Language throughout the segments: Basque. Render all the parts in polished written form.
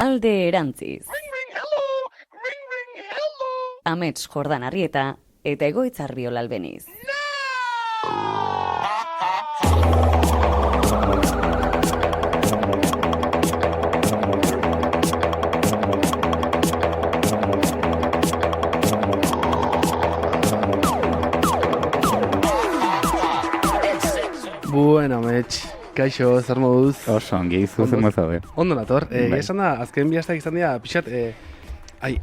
alde erantziz. Amets Jordan Arrieta eta Egoitzar Biola Albeniz. Bueno, Amets, kaixo, zer moduz? Oso, ongi, zer mozaude. Ondo nator, esan da, azken bihaztak izan dira, pixat,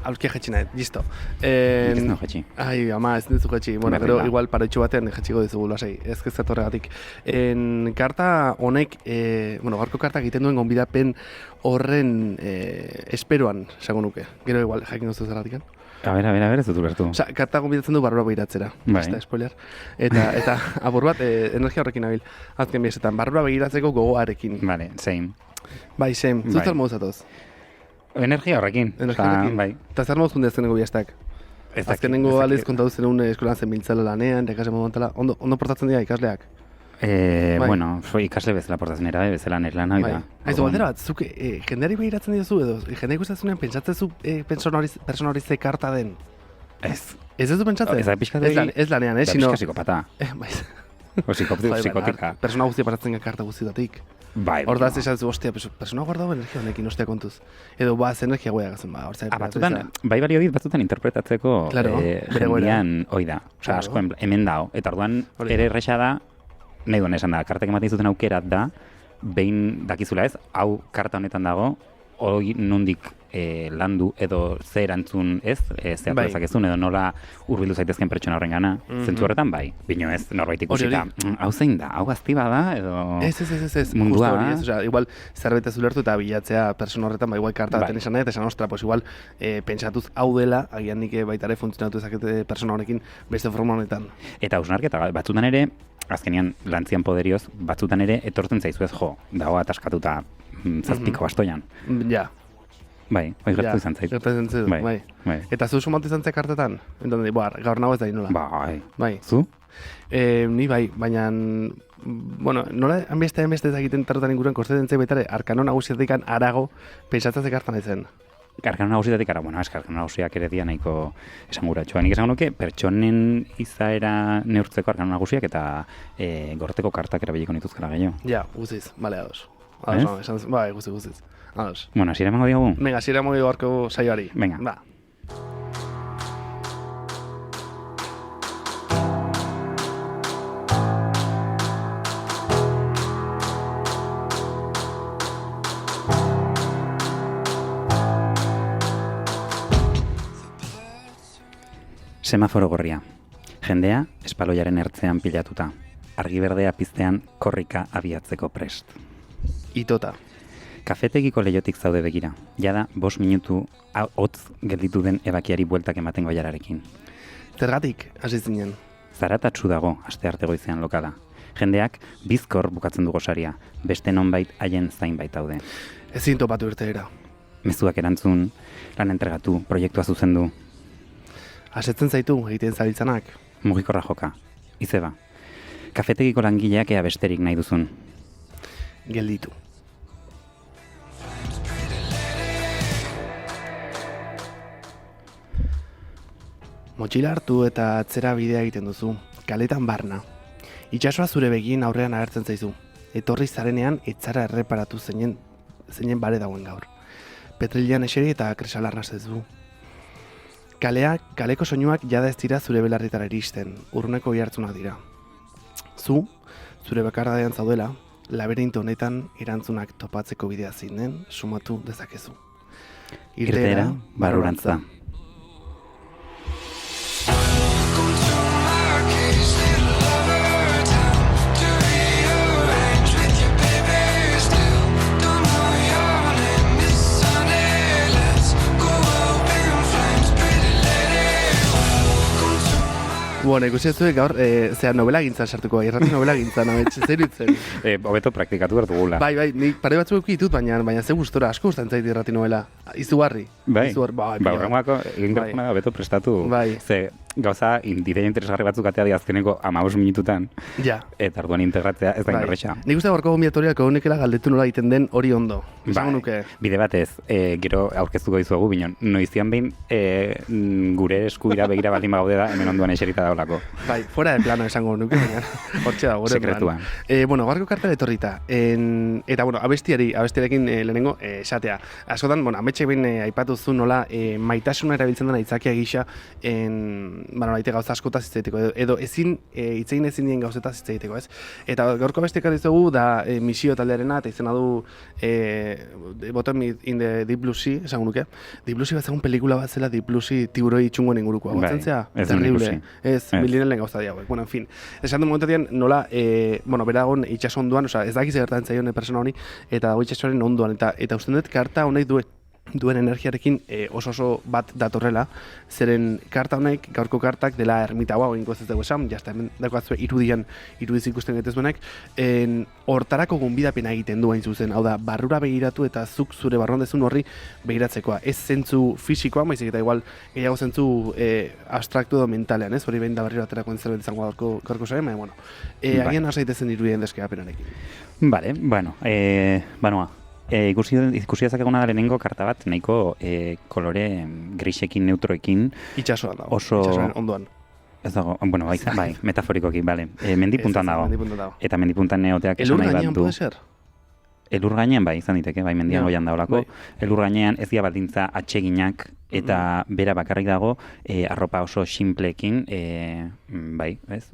aurkia jetxi nahet, listo. Ez no jetxi. Ai, ama, ez duzu jetxi, bueno, gero igual paretxu batean jetxiko dizugu, lasai, ez kezatorregatik. Karta honek, gaurko karta egiten duen gonbidapen horren esperoan, esango nuke. Gero igual, jakin duzu zergatik. A ber, ez dut ulertu. Osa, karta gonbidatzen du barrura begiratzera. Bai. Ez da, spoiler. Eta apur bat, energia horrekin nabil. Azken bihazetan, barrura begiratzeko gogoarekin. Vale, same. Bai, same. Bai. Zuzer moduz atoz? Energia horrekin. Bai. Eta zer moduz jundia zenengo bihaztak? Azkenengo aldiz kontatu zenun eskolan zen biltzala lanean, ikasle moduantala. Ondo portatzen dira ikasleak? Bueno, ikasle bezala portatzen era, bezala nire lan hau da. Aizu, baldera bat, zuk jendeari behiratzen diozu edo? Jendea ikustatzunean pentsatzezu persona hori ze karta den? Ez. Ez du pentsatzen? Ez da pixkat egin? Ez lanean, Da pixka psikopata. Bai. O psikotika. Persona guztia paratzen karta guztietatik. Bai. Hor da, ez ostia, persona guardau energia honekin, ostia kontuz. Edo, ez energia goia gazen, batzutan, bai balio dit, batzutan interpretatzeko jendian hoi da. Osa, asko hemen dao. Eta orduan, ere erresa da, nahi duen esan da, kartek ematen zuten aukerat da, behin dakizula ez, hau karta honetan dago, hori nondik landu edo ze erantzun ez, zehatu dezakezun, edo nola hurbildu zaitezken pertsona horren gana, zentzu horretan bai. Bino ez, norbait ikusita, hau zein da, hau gaztiba da, edo Ez, mundua hori ez, igual zerbait ez ulertu eta bilatzea persona horretan, igual karta baten esan nahi, eta esan, ostra, igual pentsatuz hau dela, agian nik baitare funtzionatu ezakete persona honekin beste forma honetan. Eta hausnarketa, batzutan ere, azkenean lantzian poderioz, batzutan ere etortzen zaizu ez dago ataskatuta zazpiko bastoian. Ja. Bai gertu izan zaitu. Bai. Eta zu sumatu izan zek kartetan? Entonde, gaur nago ez da inola. Bai. Zu? Ni bai, baina, nola hanbeste egiten tarotan inguruan kostetzen zei betare, arkano nagusiatik arago pentsatzen ze kartan ezen. Arkano nagusiatik arkano nagusiak ere dia nahiko esanguratxoa. Nik esango nuke, pertsonen izaera neurtzeko arkano nagusiak eta gorteko kartak erabiliko nituzkara gehiago. Ja, guziz, bale, ados. Bai, guziz. Ados. Bueno, hasiera emango diogu? Venga, hasiera emango diogu gaurko saioari. Venga. Ba. Semaforo gorria. Jendea espaloiaren ertzean pilatuta. Argi berdea piztean korrika abiatzeko prest. Itota. Kafetegiko leiotik zaude begira. Jada 5 minutu hotz gelditu den ebakiari bueltak ematen goiararekin. Zergatik, hasi zinen. Zaratatsu dago astearte goizean lokala. Jendeak bizkor bukatzen du gosaria, beste nonbait haien zain baitaude. Ezin topatu irteera. Mezuak erantzun, lan entregatu, proiektua zuzendu. Asetzen zaitu egiten zabiltzanak. Mugikorra joka. Izeba. Kafetegiko langileak ea besterik nahi duzun. Gelditu. Motxila hartu eta atzera bidea egiten duzu, kaletan barna. Itxasoa zure begien aurrean agertzen zaizu. Etorri zarenean etzara erreparatu zeinen bare dagoen gaur. Petrilian eseri eta kresalarra zezu. Kaleko soinuak jada ez dira zure belarritara iristen, urruneko oihartzunak dira. Zure bakardadean zaudela, laberinto honetan erantzunak topatzeko bidea zein den sumatu dezakezu. Irteera, barrurantza. Bueno, ikusi ez gaur, novela gintzan sartuko, irrati novela gintzan, zer itzen. Hobeto praktikatu behar dugula. Bai, nik pare batzuk ditut, baina ze gustora, asko gustatzen zait irrati novela. Izugarri. Bai, horrengoako egin gertuna da, beto prestatu. Bai. Ze gauza, ideia interesgarri batzuk atea di azkeneko 15 minututan. Ja. Eta orduan integratzea ez da ingerretxa. Nik uste gorko gombiatoriak egonekela galdetu nola egiten den hori ondo. Esango nuke. Bide batez, gero aurkeztuko dizuegu, binon, noizian behin gure eskubira begira baldin bagaude da, hemen onduan eserita daulako. Bai, fuera de plano esango nuke, baina hortxe da, gure sekretuan. Bueno, gaurko kartela etorrita. Eta, bueno, abestiarekin lehenengo esatea. Askotan, bueno, ametxek behin aipatu zu nola maitasuna erabiltzen dena itzakia gisa nolaite gauza askotaz hitz egiteko, edo ezin hitzein ezin dien gauzetaz hitz egiteko, ez? Eta gaurko abestia ekarri dugu da misio taldearena, eta izena du Bottom in the Deep Blue Sea, esango nuke. Deep Blue Sea bat zegoen pelikula bat zela Deep Blue Sea tiburoi itxungoen ingurukoa. Gotzen zea? Ez duen ikusi. Ez, milinelen gauza diagoek. Bueno, en fin. Esan du momentatien nola, beragon itxaso onduan, ez dakiz egertatzen zaion persona honi, eta dago itxasoaren onduan. Eta usten dut karta honek duen energiarekin oso bat datorrela, zeren karta honek, gaurko kartak dela ermita hau egingo ez dugu esan, jazta hemen dagoazue irudiz ikusten gaitezuenek, hortarako gonbidapena egiten du hain zuzen, hau da, barrura begiratu eta zuk zure barrondezun horri begiratzekoa, ez zentzu fisikoa, maizik eta igual gehiago zentzu abstraktu edo mentalean, ez? Hori behin da barriro aterako zerbait izango gaurko zaren, baina, agian asaitezen irudien deskeapenarekin. Vale, banoa. Ikusi dezakeguna da lehenengo karta bat, nahiko kolore grisekin, neutroekin. Itxasoan dago, itxasoan ondoan. Ez dago, bueno, bai, metaforikoki, bale. Mendipuntan dago. Eta mendipuntan neoteak esan nahi bat du. Elur gainean puede ser? Elur gainean, bai, izan diteke, bai, mendian goian daolako. Elur gainean ez dira baldintza atseginak, eta bera bakarrik dago, arropa oso simpleekin, bai, ez?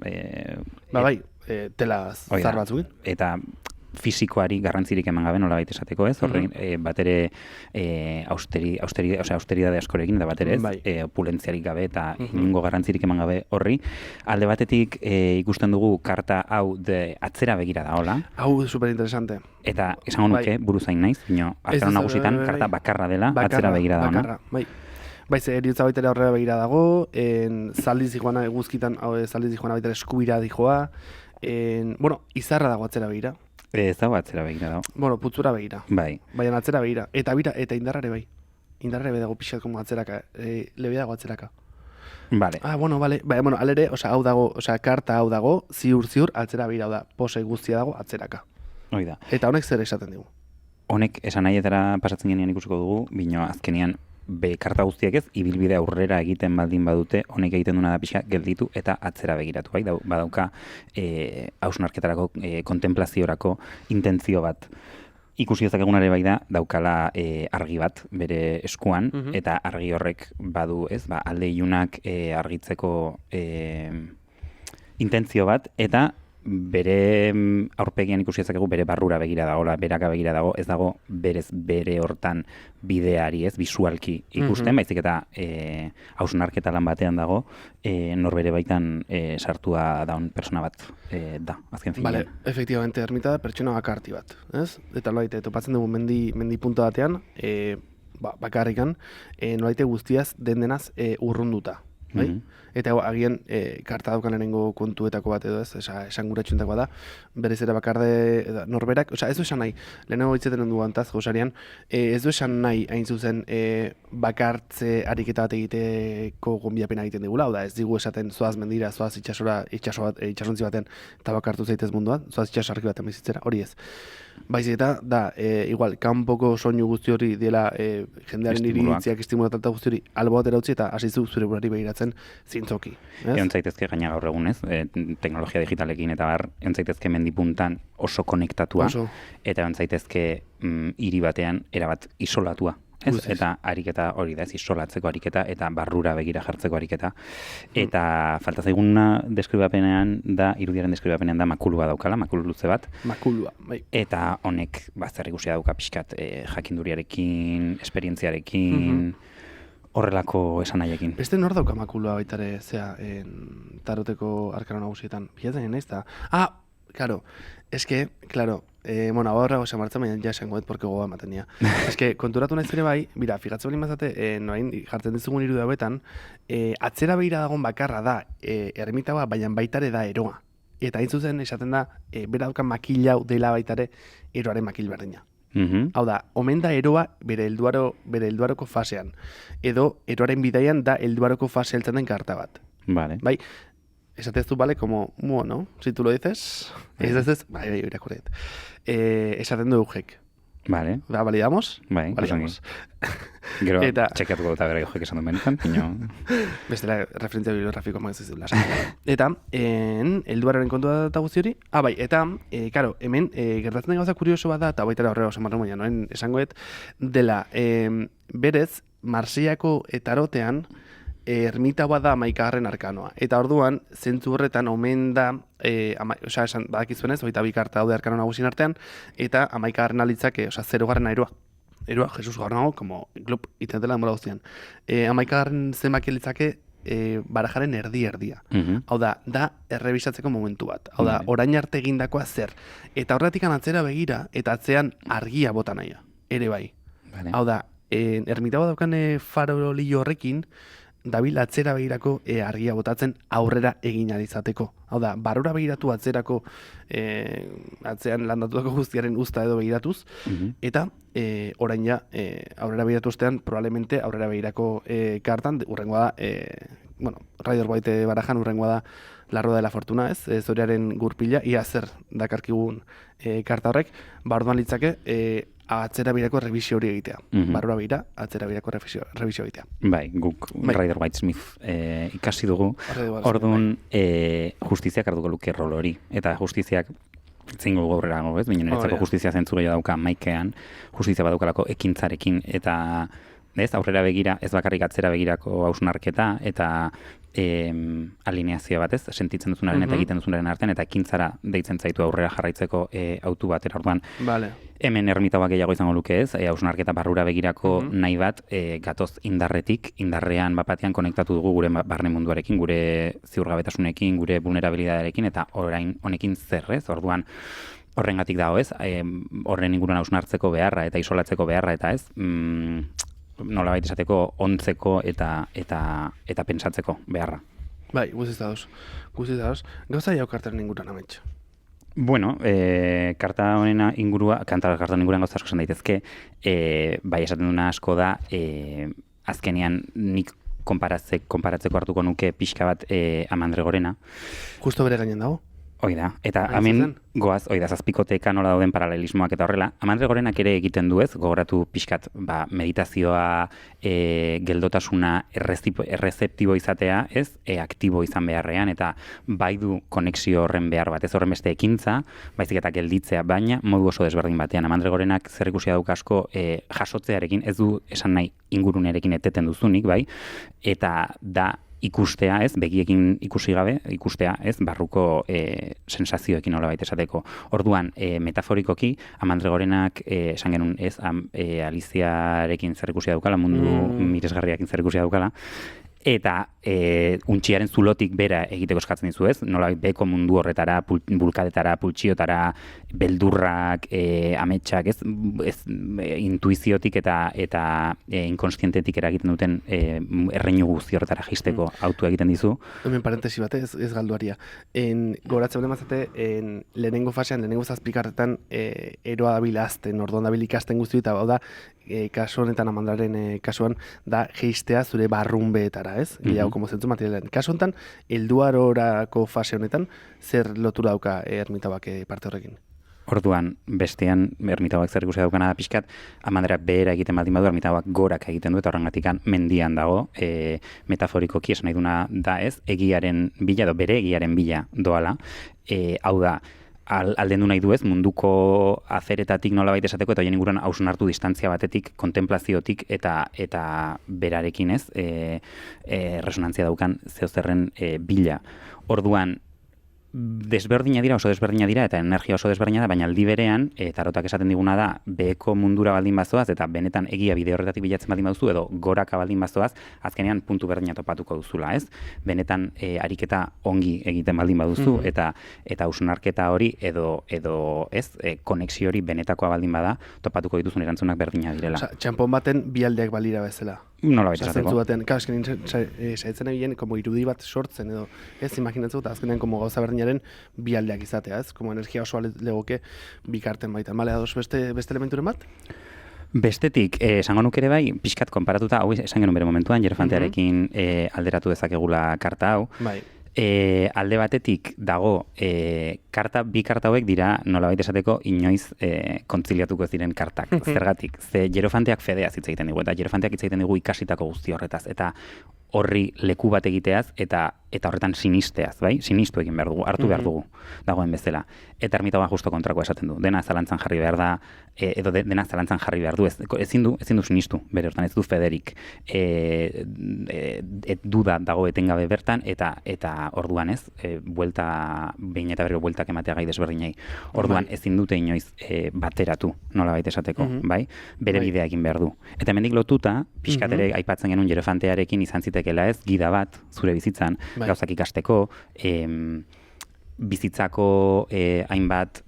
Tela zar batzukin. Eta fisikoari garrantzirik eman gabe nola baita esateko, ez? Horren, bat ere austeridade askorekin, da bat ere ez, opulentziarik gabe eta inungo garrantzirik eman gabe horri. Alde batetik ikusten dugu karta hau atzera begira da, hola? Hau superinteresante. Eta esango nuke buruzain naiz, bino, arkano nagusitan karta bakarra dela, atzera begira da, ona? Bai, ze eriotza baita ere horrela begira dago, zaldiz dijoana eguzkitan, zaldiz dijoana baita ere dijoa, izarra dago atzera begira. Ez dago atzera begira dago. Bueno, putzura begira. Bai. Baina atzera begira. Eta indarrare bai. Indarrare dago pixat como atzeraka. Lebe dago atzeraka. Vale. Vale. Baina, alere, hau dago, karta hau dago, ziur, atzera begira da. Pose guztia dago atzeraka. Hoi da. Eta honek zer esaten dugu? Honek esan nahietara pasatzen genean ikusiko dugu, bino azkenean karta guztiak ez, ibilbide aurrera egiten baldin badute, honek egiten duna da pixka gelditu eta atzera begiratu, bai? Badauka hausnarketarako, kontemplaziorako intentzio bat. Ikusi ezakegunare bai da, daukala argi bat bere eskuan, eta argi horrek badu, ez? Alde ilunak argitzeko intentzio bat, eta bere aurpegian ikusi ezakegu bere barrura begira dagoela, beraka begira dago, ez dago bere hortan bideari, ez, bisualki ikusten, baizik eta hausnarketa lan batean dago, norbere baitan sartua daun persona bat da, azken finean. Vale, efectivamente, ermita da pertsona bakarti bat, ez? Eta nolaite, topatzen dugu mendi punto batean, bakarrikan, nolaite guztiaz dendenaz urrunduta. Bai? Eta agian karta daukan lehenengo kontuetako bat edo ez, esan guratxuntakoa da, berez ere bakarde norberak, ez du esan nahi, lehenengo hitzeten du antaz, gozarian, ez du esan nahi hain zuzen bakartze ariketa bat egiteko gonbiapena egiten digula, hau da, ez digu esaten zoaz mendira, zoaz itxasontzi baten eta bakartu zaitez munduan, zoaz itxasarki baten bizitzera, hori ez. Baizik eta, igual, kanpoko soinu guzti hori dela jendearen iritziak estimulatalta guzti hori albo batera utzi eta hasizu zure burari begiratzen zintzoki. Egon zaitezke gaina gaur egunez, teknologia digitalekin eta egon zaitezke mendipuntan oso konektatua, eta egon zaitezke hiri batean erabat isolatua. Ez? Eta ariketa hori da, ez isolatzeko ariketa eta barrura begira jartzeko ariketa. Eta falta zaiguna deskribapenean da, irudiaren deskribapenean da makulua daukala, makulu luze bat. Makulua, bai. Eta honek zer ikusia dauka pixkat jakinduriarekin, esperientziarekin, horrelako esan nahiekin. Beste nor dauka makulua baitare, taroteko arkano nagusietan. Bilatzen naiz da. Claro, ahora osa martza baina ja esango dut porque gogoa ematen dira. Konturatu naiz ere bai, mira, fijatzen bali mazate, noain jartzen dizugun irudu hauetan, atzera behira dagoen bakarra da ermitagoa, baina baitare da eroa. Eta hain zuzen esaten da, bera daukan makil hau dela baitare eroaren makil berdina. Hau da, omen da eroa bere helduaroko fasean. Edo, eroaren bidaian da helduaroko fase heltzen den karta bat. Vale. Bai, esatezu, vale, como, ¿no? Si tú lo dices, bai, irakurret. Esaten du Eugek. Vale. Da, validamos? Bai, validamos. Gero, txekiatuko dut abera Eugek esan duen benetan, pino. Bestela, referentzia bibliografikoa magazizu lasa. Eta, helduararen kontua da guzti hori. Bai, eta, karo, hemen, gertatzen den gauza kurioso bat da, eta baita horrela osan barren moia, noen esangoet, dela, berez, Marseillako etarotean, ermita bat da 11. arkanoa. Eta orduan, zentzu horretan, omen da, badakizuenez, 22 karta daude arkano nagusien artean, eta 11. alitzake, 0. eroa. Eroa, Jesus Garnago, como klub itentela denbora guztian. 11. zenbaki litzake barajaren erdia. Hau da errebisatzeko momentu bat. Hau da, orain arte egindakoa zer. Eta horretik atzera begira, eta atzean argia bota nahia. Ere bai. Hau da, ermita bat daukan farolillo horrekin, dabil atzera begirako argia botatzen aurrera egin izateko. Hau da, barrura begiratu atzerako atzean landatutako guztiaren usta edo begiratuz, eta orain ja, aurrera begiratu ostean, probablemente aurrera begirako kartan, urrengoa da, Rider White barajan urrengoa da La Rueda de la Fortuna, ez? Zoriaren gurpila, ia zer dakarkigun karta horrek, orduan litzake, atzera birako revisio hori egitea. Barrura bira, atzera birako revisio egitea. Bai, guk Rider White Smith ikasi dugu. Orduan, justiziak hartuko luke rol hori. Eta justiziak zingo gaurrera gago, ez? Binen etzako justizia zentzu gehiago dauka maikean, justizia badaukalako ekintzarekin, eta aurrera begira, ez bakarrik atzera begirako hausnarketa, eta alineazioa bat, ez? Sentitzen duzunaren eta egiten duzunaren artean, eta ekintzara deitzen zaitu aurrera jarraitzeko autu batera. Orduan, hemen ermitauak gehiago izango luke, ez? Hausnarketa barrura begirako nahi bat, gatoz indarrean bapatean konektatu dugu gure barne munduarekin, gure ziurgabetasunekin, gure vulnerabilidadearekin, eta orain honekin zer, ez? Orduan, horrengatik dago, ez? Horren inguruan hausnartzeko beharra eta isolatzeko beharra, eta ez? Nolabait esateko ontzeko eta pentsatzeko beharra. Bai, guztiz dauz. Gauza jau kartaren inguruan ametxo. Bueno, karta honen inguruan gauza asko esan daitezke, bai esaten duna asko da, azkenean nik konparatzeko hartuko nuke pixka bat Amandre Gorena. Justo bere gainen dago? Hoi da, eta hemen goaz, zazpikoteka nola dauden paralelismoak eta horrela. Amandre Gorenak ere egiten du ez, gogoratu pixkat meditazioa, geldotasuna errezeptibo izatea, ez, aktibo izan beharrean, eta bai du konexio horren behar bat, ez horren beste ekintza, baizik eta gelditzea, baina modu oso desberdin batean. Amandre Gorenak zer ikusia dauka asko jasotzearekin, ez du esan nahi ingurunerekin eteten duzunik, bai, eta da ikustea, ez, begiekin ikusi gabe, ikustea, ez, barruko sensazioekin nolabait esateko. Orduan, metaforikoki, Amandre Gorenak esan genuen, ez, Aliziarekin zer ikusia daukala, mundu miresgarriakin zer ikusia daukala, eta untxiaren zulotik bera egiteko eskatzen dizu, ez? Nolabait beko mundu horretara, bulkadetara, pultsiotara, beldurrak, ametsak, ez? Intuiziotik eta inkonstientetik eragiten duten erreinu guzti horretara jisteko autu egiten dizu. Hemen parentesi bat, ez galduaria. Goratzen mazate, lehenengo fasean, lehenengo zazpikartetan eroa dabil azten, orduan dabil ikasten guzti, eta da, kasu honetan Amandraren kasuan, da geistea zure barrunbeetara, ez? Gehiago, como zentzu materialen. Kasu honetan, helduarorako fase honetan, zer lotura dauka ermitauak parte horrekin? Orduan, bestean, ermitauak zer ikusi daukana da pixkat, Amandrak behera egiten baldin badu, ermitauak gorak egiten du, eta horrengatikan mendian dago, metaforikoki esan nahi duna da, ez? Egiaren bila, edo bere egiaren bila doala, hau da, aldendu nahi du ez, munduko aferetatik nolabait esateko, eta hoien inguruan hausnartu distantzia batetik, kontemplaziotik eta berarekin ez, resonantzia daukan zeozerren bila. Orduan, desberdina dira, oso desberdina dira, eta energia oso desberdina da, baina aldi berean, tarotak esaten diguna da, beheko mundura baldin bazoaz, eta benetan egia bide horretatik bilatzen baldin baduzu, edo goraka baldin bazoaz, azkenean puntu berdina topatuko duzula, ez? Benetan ariketa ongi egiten baldin baduzu, eta hausnarketa hori, edo ez, konexio hori benetakoa baldin bada, topatuko dituzun erantzunak berdina direla. Osa, txampon baten bi aldeak balira bezala. Nola baita esateko. Zentzu batean, esken saiatzen egin, como irudi bat sortzen edo, ez imaginatzen eta azkenean como gauza berdinaren bi aldeak izatea, ez? Como energia osoa legoke bikarten baita. Male, ados beste elementuren bat? Bestetik, esango nuke ere bai, pixkat konparatuta, hau esan genuen bere momentuan, Jerofantearekin alderatu dezakegula karta hau. Bai. Alde batetik dago, bi karta hauek dira nolabait esateko inoiz kontziliatuko ez diren kartak. Zergatik, ze Jerofanteak fedea hitz egiten digu, eta Jerofanteak hitz egiten digu ikasitako guzti horretaz, eta horri leku bat egiteaz, eta horretan sinisteaz, bai? Sinistu egin behar dugu, hartu behar dugu, dagoen bezala. Eta ermitaua justo kontrakoa esaten du. Dena zalantzan jarri behar da, edo dena zalantzan jarri behar du. Ezin du sinistu, bere hortan ez du federik. Duda dago etengabe bertan, eta orduan ez, behin eta berriro bueltak ematea gai desberdinei. Orduan ezin dute inoiz bateratu, nolabait esateko, bai? Bere bidea egin behar du. Eta hemendik lotuta, pixkat ere aipatzen genuen Jerofantearekin izan zitekela ez, gida bat, zure bizitzan, gauzak ikasteko, bizitzako hainbat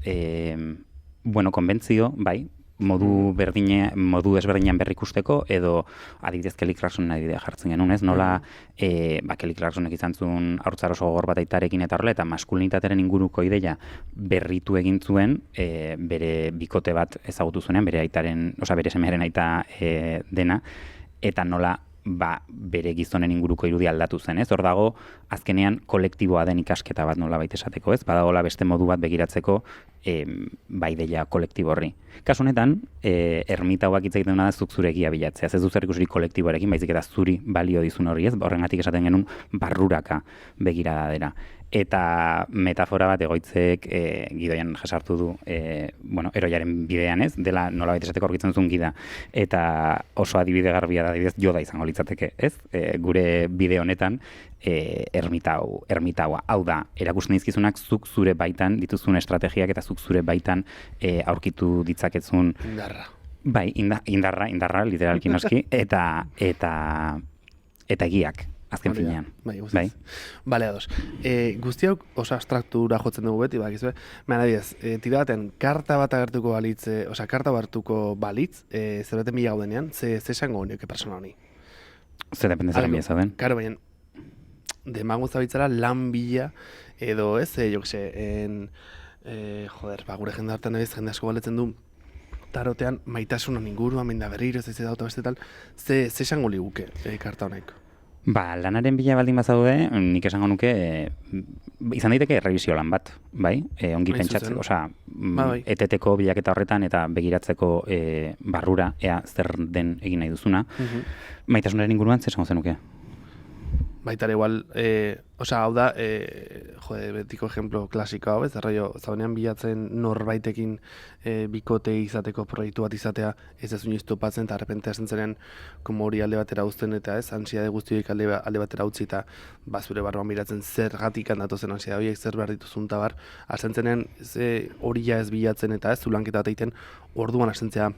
konbentzio, bai, modu ezberdinean berrikusteko, edo adibidez Kelly Clarksonen adibidea jartzen genuen, ez? Nola Kelly Clarksonek izan zuen haurtzar oso gogor bat aitarekin eta horrela, eta maskulinitatearen inguruko ideia berritu egin zuen, bere bikote bat ezagutu zuenean, bere semearen aita dena, eta nola bere gizonen inguruko irudia aldatu zen, ez? Hor dago, azkenean kolektiboa den ikasketa bat nola baita esateko, ez? Badagola beste modu bat begiratzeko deia kolektibo horri. Kasu honetan, ermita hauak hitz egiten da zuk zure egia bilatzea. Ez du zer ikusirik kolektiboarekin, baizik eta zuri balio dizun horri, ez? Horrengatik esaten genuen barruraka begirada dela. Eta metafora bat egoitzek gidoian jasartu du, eroiaren bidean, ez? Dela nolabait esateko aurkitzen duzun gida. Eta oso adibide garbia da, adibidez, Joda izango litzateke, ez? Gure bide honetan, ermitaua. Hau da, erakusten dizkizunak zuk zure baitan dituzun estrategiak eta zuk zure baitan aurkitu ditzakezun... Indarra. Bai, indarra, literalki noski, eta egiak. Azken finean. Bai. Bale, ados. Guzti hau oso abstraktura jotzen dugu beti, bakizue. Baina diez, tira baten, karta bat agertuko balitz, karta bartuko balitz, zer baten bila gaudenean, ze esango honioke persona honi? Ze depende zaren bila zauden. Karo, baina, demagun zabitzara lan bila, edo ez, gure jende hartan ebiz, jende asko baletzen du, tarotean, maitasunan inguruan, minda berriro, ez dauta beste tal, ze esango liguke karta honek? Lanaren bila baldin bazaude, nik esango nuke, izan daiteke revisio lan bat, bai? Ongi pentsatzeko, eteteko bilaketa horretan eta begiratzeko barrura, ea zer den egin nahi duzuna. Maitasunaren inguruan, zer esango zenuke? Baita igual, hau da, betiko ejemplo klasiko hau, ez zaunean bilatzen norbaitekin bikote izateko proiektu bat izatea, ez ezun iztopatzen, eta arrepente hasten zenean komo hori alde batera uzten, eta ez, ansiade guztioik alde batera utzi, eta zure barruan biratzen zer gatik handatu zen ansiade horiek, zer behar dituzun tabar, hasten zenean hori ez bilatzen, eta ez, zulanketa bat egiten, orduan hasten zea,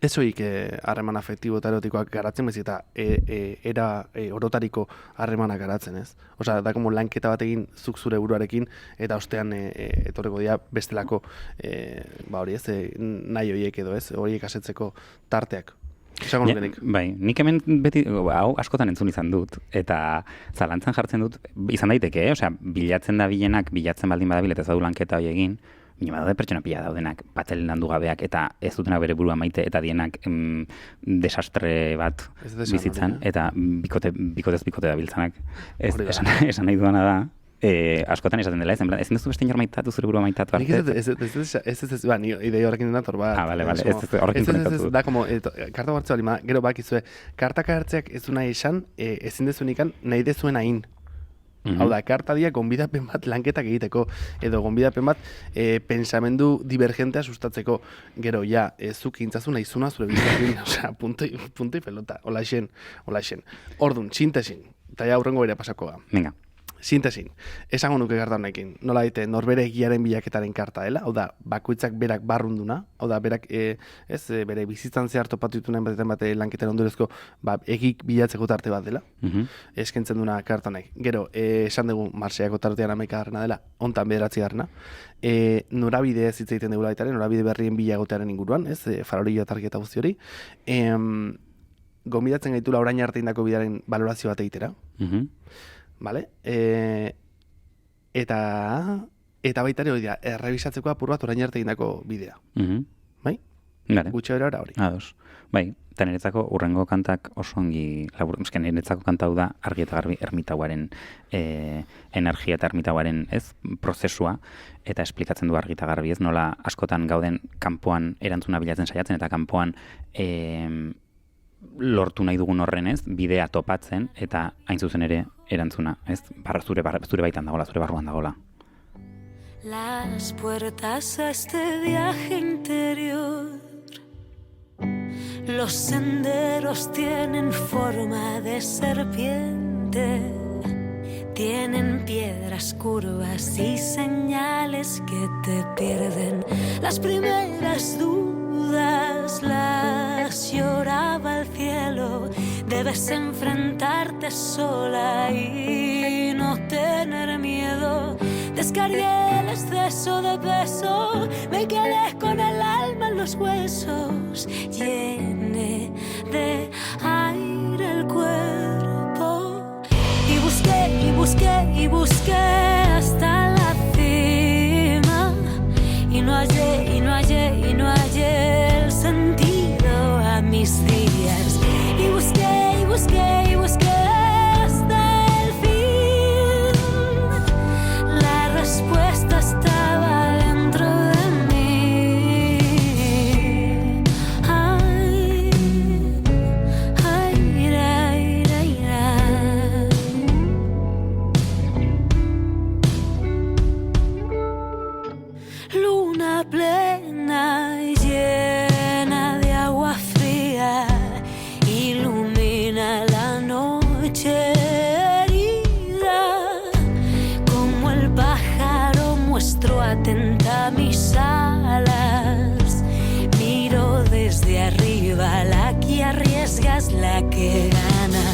ez hoik harreman afektibo eta erotikoak garatzen, bez eta era orotariko harremanak garatzen, ez? Osa, da como lanketa bat egin zuk zure buruarekin, eta ostean etorreko dira bestelako, hori ez, nahi horiek edo ez, horiek asetzeko tarteak. Esango nukenik. Bai, nik hemen beti, hau askotan entzun izan dut, eta zalantzan jartzen dut, izan daiteke, osea, bilatzen da bilatzen baldin badabil, eta ez du lanketa hori egin, bine badaude pertsona pila daudenak patelen landu gabeak eta ez dutenak bere burua maite eta dienak desastre bat bizitzan eta bikotez bikote dabiltzanak. Esan nahi duana da, askotan esaten dela, ezin duzu beste inor maitatu zure burua maitatu arte. Ez, ni idei horrekin denator, ba. Bale, horrekin konektatu. Da, como, karta bartzu balima, gero bakizue, kartaka hartzeak ez du nahi esan, ezin dezuen ikan, nahi dezuen hain. Hau da, karta dia gonbidapen bat lanketak egiteko, edo gonbidapen bat pensamendu divergentea sustatzeko. Gero, zuk intzazu nahizuna zure bizatzen, osea, punto y pelota, hola xen. Orduan, sintesin, eta aurrengo bere pasakoa. Venga. Sintesin, esango nuke karta honekin, nola daite norbere egiaren bilaketaren karta dela, hau da, bakoitzak berak barrunduna, hau da, berak, bere bizitzan zehar topatu ditunen batetan bate lanketaren ondurezko, egik bilatzeko tarte bat dela, eskentzen duna karta honek. Gero, esan dugu, Marseako tartean 11. dela, hontan 9. Norabide ez hitz egiten dugula baitaren, norabide berrien bilagotearen inguruan, farorillo targeta guzti hori, gomidatzen gaitula orain arte indako bidearen balorazio bat egitera. Vale? Eta baita ere hori da, errebisatzeko apur bat orain arte indako bidea. Bai? Gutxe bera hori. Ados. Bai, eta niretzako urrengo kantak oso ongi labur, niretzako kantau da argi eta garbi ermitauaren energia eta ermitauaren prozesua, eta esplikatzen du argi eta garbi nola askotan gauden kanpoan erantzuna bilatzen saiatzen, eta kanpoan lortu nahi dugun horren bidea topatzen, eta hain zuzen ere erantzuna, zure baitan dagola, zure barruan dagola. Las puertas a este viaje interior, los senderos tienen forma de serpiente, tienen piedras curvas y señales que te pierden. Las primeras dudas las lloraba el cielo, debes enfrentarte sola y no tener miedo. Descargué el exceso de peso, me quedé con el alma en los huesos, llené de aire el cuerpo y busqué y busqué y busqué hasta la cima y no hallé y no hallé y no hallé el sentido a mis días y busqué y busqué y busqué hasta el fin. La respuesta estaba dentro de mí. Ay, ay, ay, ay, ay. Luna plena llena de agua fría, ilumina la noche herida. Como el pájaro muestro atenta mis alas, miro desde arriba, la que arriesga es la que gana.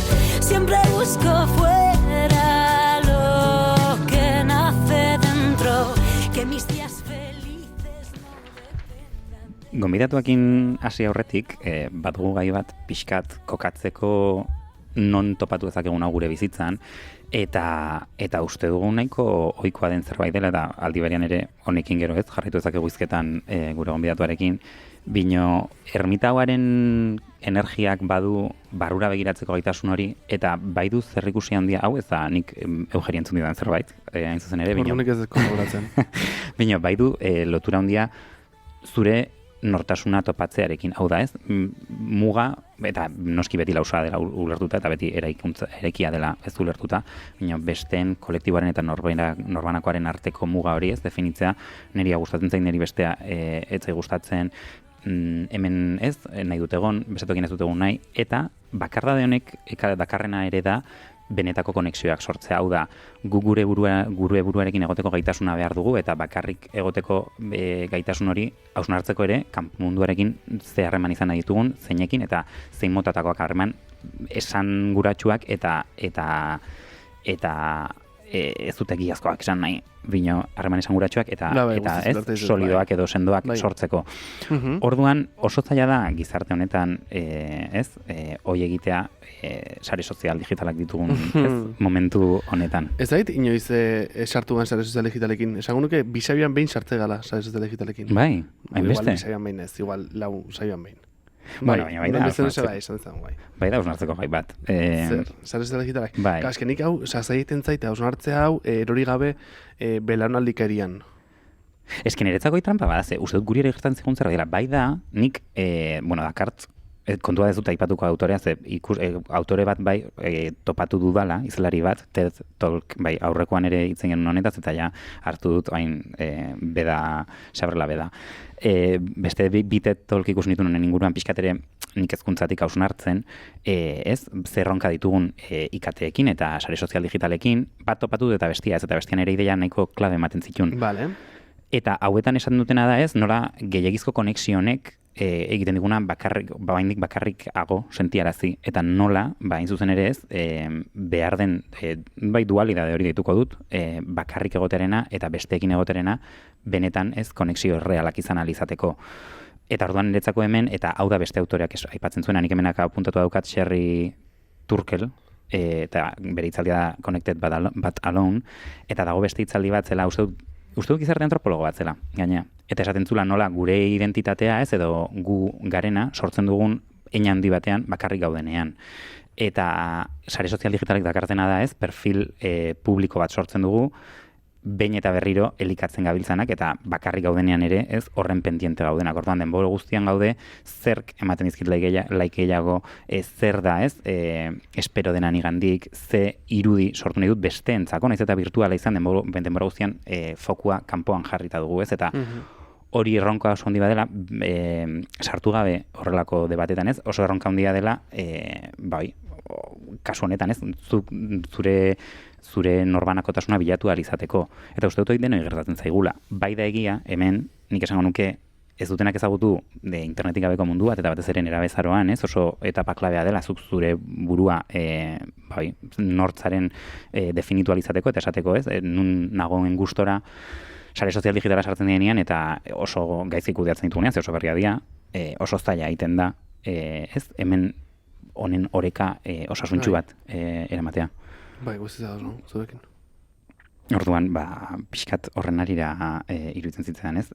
Siempre busco fuera lo que nace dentro, que mis días felices no dependan de... Gonbidatuekin hasi aurretik, badugu gai bat pixkat kokatzeko non topatu dezakegun hau gure bizitzan, eta uste dugu nahiko ohikoa den zerbait dela, eta aldi berean ere honekin gero jarraitu dezakegu hizketan gure gonbidatuarekin, bino ermitauaren energiak badu barrura begiratzeko gaitasun hori, eta bai du zerrikusi handia hau, ez da nik Eugeri entzun didan zerbait, hain zuzen ere, bino. Honek ez kongoratzen. Bino, bai du lotura handia zure nortasuna topatzearekin, hau da ez, muga, eta noski beti lausa dela ulertuta, eta beti eraikia dela ez ulertuta, baina besteen kolektiboaren eta norbanakoaren arteko muga hori ez definitzea, niri gustatzen zain, niri bestea etzai gustatzen, hemen ez, nahi dut egon, bestetokin ez dut egon nahi, eta bakardade honek dakarrena ere da, benetako konexioak sortzea, hau da, gu gure buruarekin egoteko gaitasuna behar dugu, eta bakarrik egoteko gaitasun hori hausnartzeko ere, kanpo munduarekin ze harreman izan nahi ditugun, zeinekin, eta zein motatakoak harreman esan guratsuak eta ez dut egiazkoak esan nahi, bino harreman esan guratsuak eta ez solidoak edo sendoak sortzeko. Orduan oso zaila da gizarte honetan hoi egitea sare sozial digitalak ditugun momentu honetan. Ez dait, inoiz sartu gan sare sozial digitalekin. Esango nuke, bisabian behin sarte gala sare sozial digitalekin. Bai, hainbeste. Igual bisabian behin ez, igual lau sabian behin. Bueno, baina bai da, bai da hausnartzeko gai bat. Zer, sare sozial digitalak? Bai. Azkenik hau, zaiten zaite hausnartzea hau, erori gabe belaunaldikerian. Ez que niretzako trampa bada, uste dut guri ere gertan zigun zer dela, bai da, nik, dakart, kontua dezut aipatuko autorea, autore bat bai topatu dudala, izlari bat, TED Talk, bai aurrekoan ere hitzen genuen honetaz, eta ja hartu dut hain beda, sabrela beda. Beste bi TED Talk ikusten dituen honen inguruan pixkat ere nik ezkuntzatik hausnartzen, zerronka ditugun IKT-ekin eta sare sozial digitalekin, bat topatu dut eta bestia ez, eta bestian ere ideia nahiko klabe ematen zitun. Vale. Eta hauetan esan dutena da ez, nola gehiagizko konexionek egiten diguna bakarrik hago sentiarazi, eta nola, hain zuzen ere ez, behar den, bai dualidade hori dituko dut, bakarrik egoterena eta besteekin egoterena, benetan ez konexio realak izan alizateko. Eta orduan niretzako hemen, eta hau da beste autoreak aipatzen zuena, nik hemenak apuntatu daukat Sherry Turkle, eta bere hitzaldia da Connected but Alone, eta dago beste hitzaldi bat zela, uste dut gizarte antropologo bat zela, gaina. Eta esaten zula nola gure identitatea ez, edo gu garena sortzen dugun hein handi batean bakarrik gaudenean. Eta sare sozial digitalek dakartena da ez, perfil publiko bat sortzen dugu, behin eta berriro elikatzen gabiltzanak eta bakarrik gaudenean ere ez horren pendiente gaudenak. Orduan denbora guztian gaude zerk ematen dizkit like gehiago, zer da ez, espero denan igandik, ze irudi sortu nahi dut besteentzako, naiz eta virtuala izan denbora guztian fokua kanpoan jarrita dugu ez, eta hori erronka oso handi badela, sartu gabe horrelako debatetan ez, oso erronka handia dela, bai, kasu honetan ez, zure norbanakotasuna bilatu ahal izateko. Eta uste dut hori denoi gertatzen zaigula. Bai da egia, hemen, nik esango nuke, ez dutenak ezagutu internetik gabeko mundu bat, eta batez ere nerabezaroan, ez, oso etapa klabea dela, zuk zure burua bai, nortzaren definitu ahal izateko, eta esateko ez, nun nagoen gustora, sare sozial digitala sartzen dienean, eta oso gaizki kudeatzen ditugunean, ze oso berria dira, oso zaila egiten da, ez, hemen honen oreka osasuntxu bat eramatea. Bai, guztiz da, no? Zurekin. Orduan, pixkat horren arira iruditzen zitzen, ez?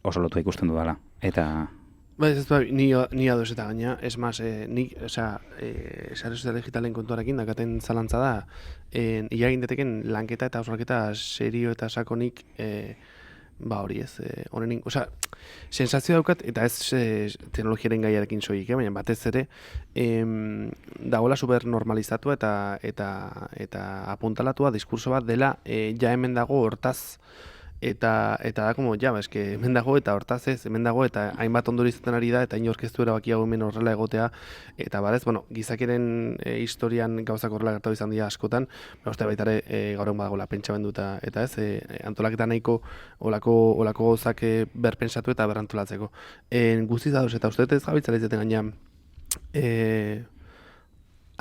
Oso lotua ikusten dudala. Eta... Bai, ez ni ados eta gaina, ez maz, nik, sare sozial digitalen kontuarekin dakaten zalantza da, iagindeteken lanketa eta osraketa serio eta sakonik, hori ez, honenin, sensazio daukat, eta ez teknologiaren gaiarekin soilik, baina batez ere, dagoela super normalizatu eta apuntalatua diskurso bat dela, ja hemen dago hortaz, eta da, hemen dago eta hortaz ez, hemen dago eta hainbat ondori izaten ari da, eta inork ez du erabakiago hemen horrela egotea, eta badez, gizakiaren historian gauzak horrela gertatu izan dira askotan, uste baitare gaur egun badagoela pentsamendu eta ez, antolaketa nahiko olako gauzak berpentsatu eta berrantolatzeko. Guztiz dauz, eta uste ez gabitzara izaten gaina,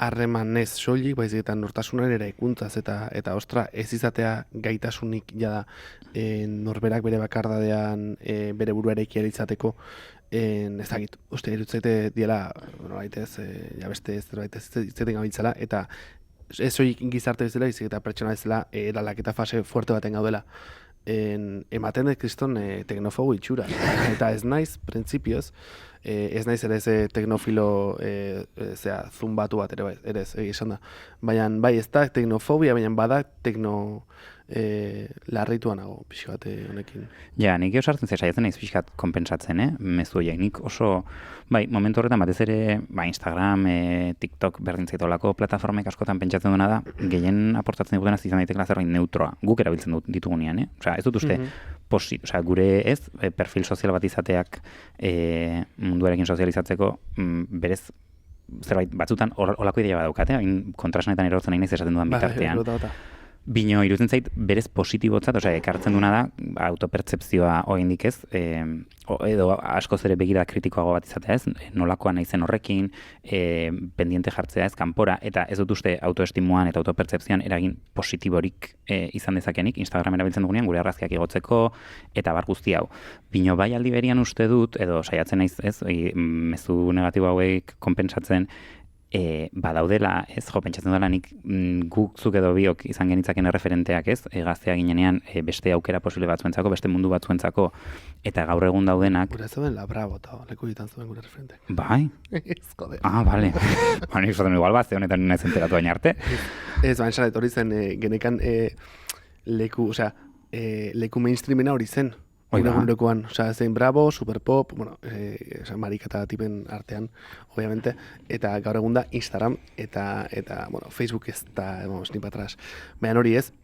harremanez soilik, baizik eta nortasunaren eraikuntzaz eta ostra ez izatea gaitasunik jada norberak bere bakardadean bere burua eraikia izateko ez dakit, uste irutzaite diela noraitez, beste ez izaten gabiltzala eta ez soilik gizarte bezala, baizik eta pertsona bezala eraldaketa fase fuerte baten gaudela. Ematen dut kriston teknofobo itxura, eta ez naiz, printzipioz, ez naiz ere ez teknofilo zumbatu bat ere ez esan da. Baina bai ez da teknofobia, baina bada tekno larritua nago pixkat honekin. Ja, nik osartzen saiatzen naiz pixkat konpensatzen, mezu horiek. Nik oso, bai, momentu horretan batez ere, Instagram, TikTok berdintzaitolako plataformek askotan pentsatzen duena da, gehien aportatzen digutena izan daitekela zerbait neutroa. Guk erabiltzen ditugunean, Osea, ez dut uste, gure ez, perfil sozial bat izateak munduarekin sozializatzeko, berez, zerbait batzutan olako ideia bat daukate, kontrasanetan erortzen nahi naiz esaten dudan bitartean. Bino, iruditzen zait, berez positibotzat, ekartzen duna da, autopertzepzioa oraindik ez, edo askoz ere begira kritikoago bat izatea ez, nolakoa naizen horrekin, pendiente jartzea ez, kanpora, eta ez dut uste autoestimuan eta autopertzepzioan eragin positiborik izan dezakenik, Instagram erabiltzen dugunean, gure argazkiak igotzeko, eta bar guzti hau. Bino, bai aldi berian uste dut, edo saiatzen naiz ez, mezu negatibo hauek konpensatzen, badaudela, ez, pentsatzen dela nik guk zuk edo biok izan genitzaken erreferenteak ez, gaztea ginenean beste aukera posible batzuentzako, beste mundu batzuentzako, eta gaur egun daudenak... Gure zuen Labrabo eta leku ditan zuen gure referenteak. Bai? Ez, jode. Bale. Nik zaten igual bat, honetan nahi zenteratu baina arte. Ez, baina esan, hori zen, genekan leku mainstreamena hori zen. Gurekoan, zein Bravo, Superpop, marika eta tipen artean, obviamente, eta gaur egun da Instagram eta Facebook ez da, ni patras. Baina hori ez,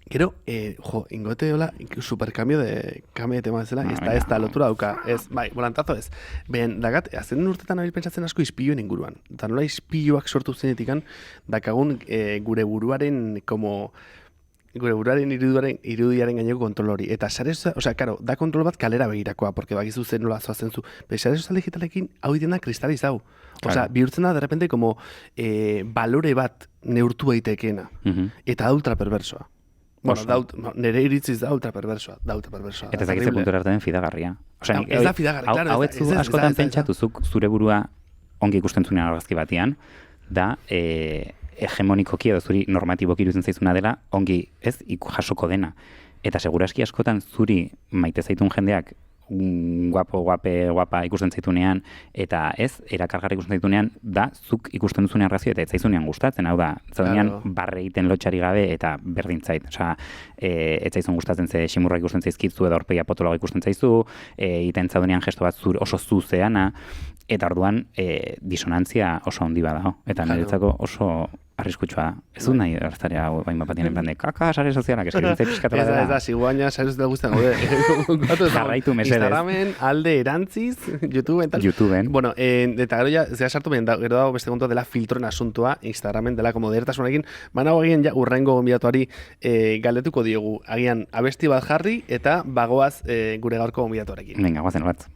gero, ingote hola, supercambio de tema bezala, ez da lotura dauka, ez, bai, volantazo ez. Baina, dagat, azten urtetan abil pentsatzen asko izpilloen inguruan. Eta nola izpilloak sortu zenetikan, dakagun gure buruaren, gure buruaren irudiaren gaineko kontrol hori. Eta karo, da kontrol bat kalera begirakoa, porque bakizu zen nola zoazen zu. Pero sare sozial digitalekin hau egiten da kristalizau. Bihurtzen da, de repente, como balore bat neurtu daitekeena. Eta da ultra perversoa. nire iritziz da ultraperversoa. Eta ez dakitze puntura arte den fidagarria. Ez da fidagarri, klaro. Hau etzu askotan pentsatuzuk zure burua ongi ikusten zunean argazki batian, da hegemonikoki edo zuri normatiboki iruditzen zaizuna dela ongi ez jasoko dena. Eta seguraski askotan zuri maite zaitun jendeak guapa ikusten zaitunean, eta ez, erakargarri ikusten zaitunean, da, zuk ikusten duzunean razio, eta ez zaizunean gustatzen, hau da, zaunean barre egiten lotxari gabe, eta berdin zait. Osea, ez zaizun gustatzen ze ximurra ikusten zaizkitzu, edo orpeia potologa ikusten zaizu, egiten zaunean gesto bat oso zuzeana, eta orduan disonantzia oso handi bada, eta niretzako oso arriskutsua. Ez dut nahi hartarea bain bapatien en plan de kaka, sare sozialak, eskeritzei pixkatu bat dela. Ez da, ziguaina sare sozialak guztien gaude. Jarraitu mesedez. Instagramen, alde erantziz, YouTubeen. Bueno, eta gero ja, zera sartu ben, gero dago beste kontua dela filtroen asuntua, Instagramen dela como dertasunarekin, banago agian ja urrengo gonbidatuari galdetuko diogu. Agian abesti bat jarri eta bagoaz gure gaurko gonbidatuarekin. Venga, guazen bat.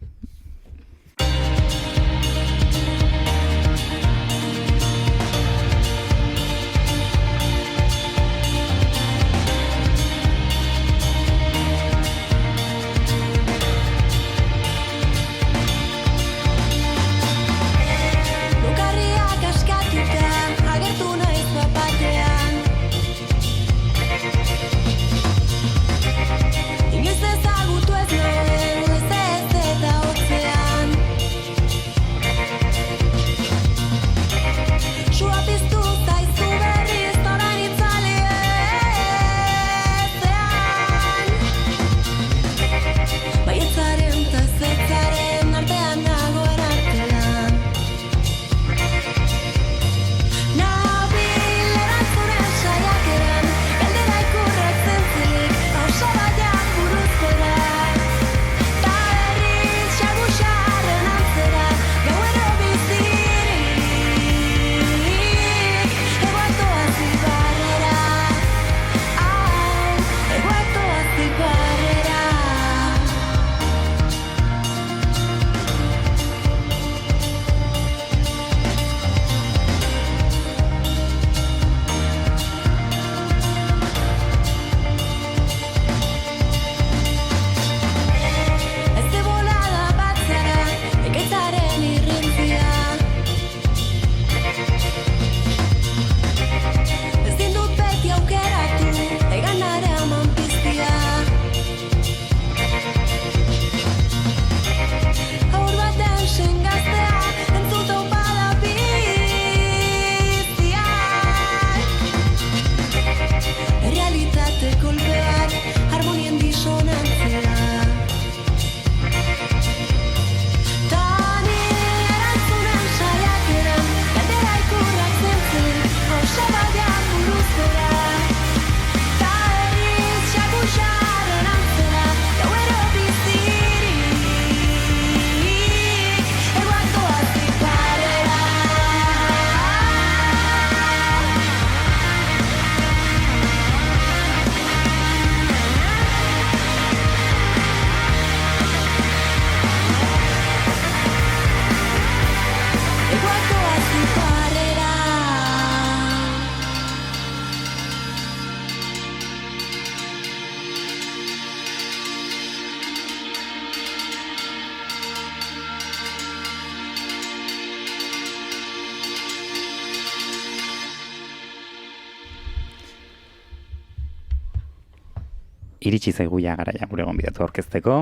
Iritsi zaigu ja garaia gure gonbidatu aurkezteko.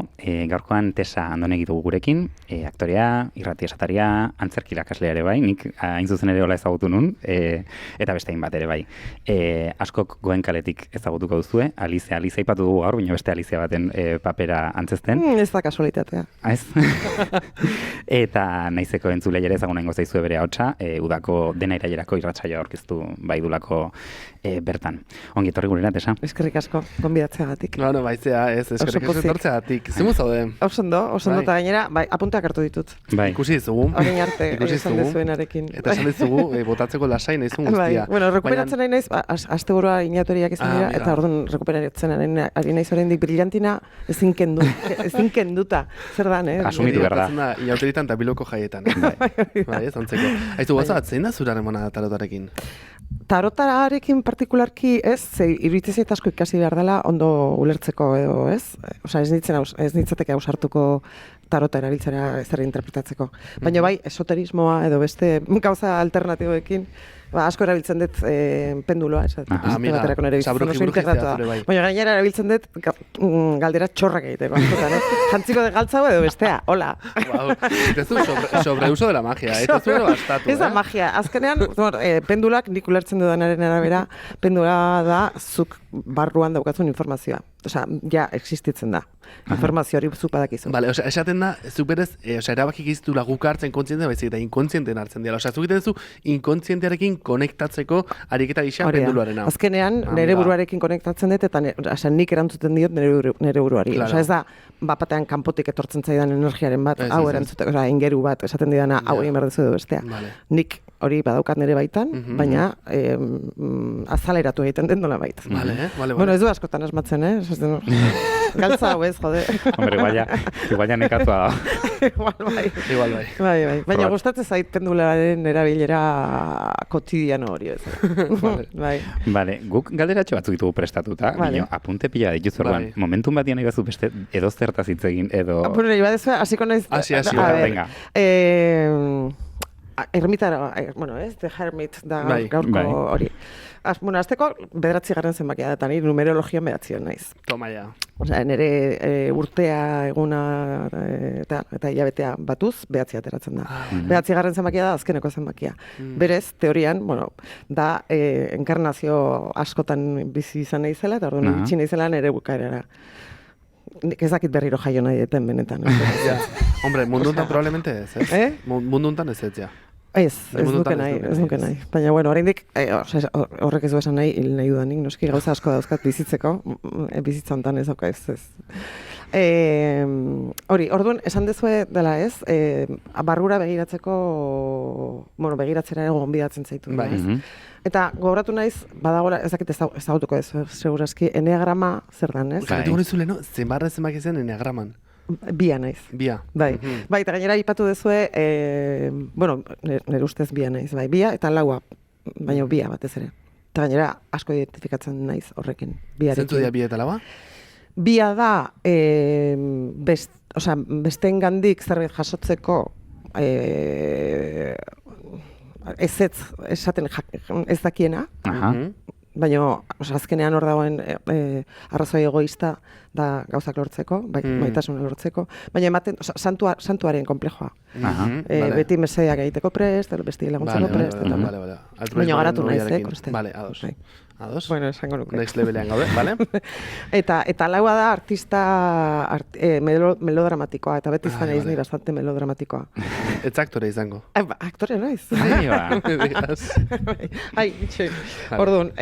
Gaurkoan Tesa Andonegi dugu gurekin, aktorea, irrati esataria, antzerki irakaslea ere bai, nik hain zuzen ere hola ezagutu nun, eta beste hainbat ere bai. Askok Goenkaletik ezagutuko duzue, Alize aipatu dugu gaur, baina beste Alizea baten papera antzesten. Ez da kasualitatea. Ez? Eta naizeko entzulei ere ezaguna ingo zaizue bere ahotsa, udako dena irailerako irratsaioa aurkeztu bai dulako bertan. Ongi etorri gurera, Tesa. Eskerrik asko, gonbidatzeagatik. Bueno, baizea, eskerrik asko etortzeagatik. Zemu zaude? Oso ondo, eta gainera, bai, apunteak hartu ditut. Bai. Ikusi dizugu. Orain arte, esan dezuenarekin. Eta esan dizugu, botatzeko lasai nahizun guztia. Bai, bueno, rekuperatzen nahi naiz, asteburua inatoriak izan dira, eta orduan rekuperatzen ari naiz oraindik brillantina ezin kenduta. Zer dan, Asumitu behar da. Inauteritan eta biloko jaietan. Bai, ez antzeko. Aizu, goza, zein da zuraren mona tarotarekin? tarotarekin partikularki ez, iruditzen zait asko ikasi behar dela ondo ulertzeko edo, ez? Osea, ez nitzateke ausartuko tarota erabiltzera ezer interpretatzeko. Baina bai, esoterismoa edo beste gauza alternatiboekin, asko erabiltzen dut penduloa, baterako nire bizitza integratua da. Baina gainera erabiltzen dut galdera txorrak egiteko. Jantziko de galtzau edo bestea, hola. Sobreuso de la magia, ez du bastatu. Ez da magia, azkenean, pendulak nik ulertzen dudanaren arabera, pendula da zuk barruan daukazun informazioa. Osea, ja existitzen da. Informazio hori zuk badakizu. Vale, osea, esaten da, zuk berez, erabakik iztula guk hartzen kontzientea, baizik eta inkontzienten hartzen dira. Osea, zuk egiten duzu inkontzientearekin konektatzeko ariketa gisa penduluarena. Azkenean, nire buruarekin konektatzen dut, eta nik erantzuten diot nire buruari. Osea, ez da, bapatean kanpotik etortzen zaidan energiaren bat, hau erantzuteko, osea, ingeru bat, esaten didana, hau egin behar duzu edo bestea. Nik hori badaukat nire baitan, baina azaleratu egiten den dola baita. Bueno, ez du askotan asmatzen, galtza hau ez, jode. Hombre, igual ja nekatua da. Igual bai. Bai. Baina gustatzen zait pendularen erabilera kotidiano hori ez. Vale, guk galderatxo batzuk ditugu prestatuta, apunte pila dituz orduan, momentun batian egazu beste edo zertaz hitz egin, edo... Bueno, iba dezu, hasiko naiz... Venga. Ermitara, The Hermit da gaurko hori. Bueno, azteko bederatzi garren zenbakia da, eta nire numerologian bedatzion naiz. Toma ja. Osea, nire urtea, eguna eta hilabetea batuz, behatzi ateratzen da. Behatzi garren zenbakia da, azkeneko zenbakia. Berez, teorian, da enkarnazio askotan bizi izan naizela, eta orduan itxi naizela nire bukaerara. Ez dakit berriro jaio nahi deten benetan. Hombre, mundu untan probablemente ez, Mundu untan ez ja. Ez duke nahi. Baina, bueno, oraindik horrek ez du esan nahi, hil nahi dudanik, noski gauza asko dauzkat bizitzeko, bizitza honetan ez dauka ez. Hori, orduan, esan dezue dela ez, barrura begiratzeko, begiratzera egon bidatzen zaitu. Eta gogoratu naiz, badagoela, ez dakit ezagutuko ez, segurazki, eneagrama zer dan, ez? Galetu gure zule, zenbarra zenbak izan eneagraman? Bia naiz. Bia. Bai, eta gainera ipatu dezue, nire ustez bia naiz, bai, bia eta laua, baina bia batez ere. Eta gainera asko identifikatzen naiz horrekin, biarekin. Zentu dira bia eta laua? Bia da, besteen gandik zerbait jasotzeko, esaten ez dakiena, baina azkenean hor dagoen arrazoi egoista da gauzak lortzeko, maitasuna lortzeko, baina ematen, santuaren komplejoa. Beti mesedeak egiteko prest, besti laguntzeko prest. Baina garatu naiz, konsten. Bale, ados. Bueno, esango nuke. Next levelean gaude, bale? Eta laua da artista melodramatikoa, eta beti izan naiz ni bastante melodramatikoa. Ez aktore izango. Aktore naiz. Ai, itxe. Orduan,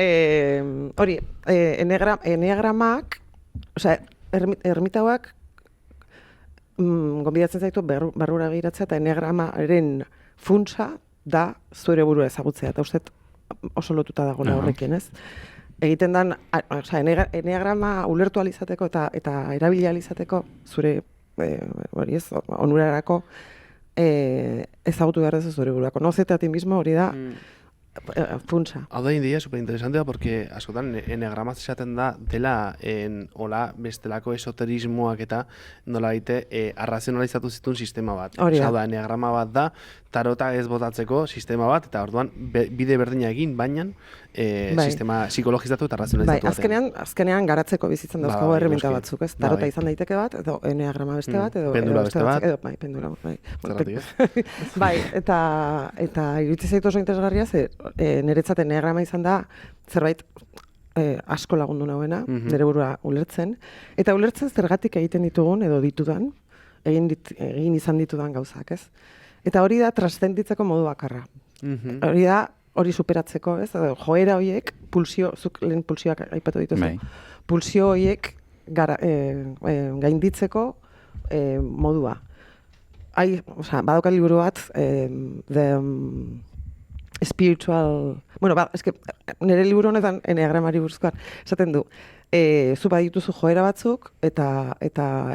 hori, eneagramak, osea, ermitauak gonbidatzen zaitu barrura begiratzea, eta eneagramaren funtsa da zure burua ezagutzea, eta uste oso lotuta dagoela horrekin, ez? Egiten dan, osea, eneagrama ulertu alizateko eta erabili alizateko zure, hori ez, onurarako ezagutu behar dezu zure burua. Konozete a ti mismo hori da funtsa. Hau da india, superinteresante da, porque askotan eneagramaz esaten da dela hola bestelako esoterismoak eta nola baite arrazionalizatu zituen sistema bat. Hau da, eneagrama bat da, tarota ez botatzeko sistema bat, eta orduan bide berdina egin, baina sistema psikologizatu eta razionalizatu batean. Azkenean garatzeko bizitzen dauzkago erreminta batzuk, ez? Tarota izan daiteke bat, edo eneagrama beste bat, edo pendula beste bat. Bai, pendula, bai. Bai, eta iritsi zaitu oso interesgarria, niretzat eneagrama izan da, zerbait asko lagundu nauena, nire burua ulertzen, eta ulertzen zergatik egiten ditugun, edo ditudan, egin izan ditudan gauzak, ez? Eta hori da trascenditzeko modu bakarra. Hori superatzeko, ez? Joera horiek, zuk lehen pulsioak aipatu dituzu, pulsio horiek gainditzeko modua. Badaukat liburu bat, spiritual... Bueno, nire liburu honetan eneagramari buruzkoan esaten du, zu badituzu joera batzuk eta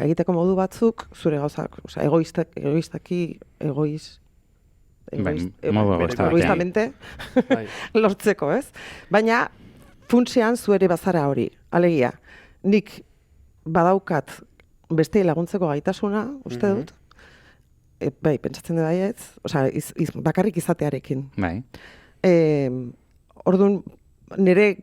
egiteko modu batzuk zure gauzak, egoistaki, egoistamente lortzeko, ez? Baina, funtsean zu ere bazara hori. Alegia, nik badaukat beste laguntzeko gaitasuna, uste dut, bai, pentsatzen dut baietz, bakarrik izatearekin. Bai. Orduan, nire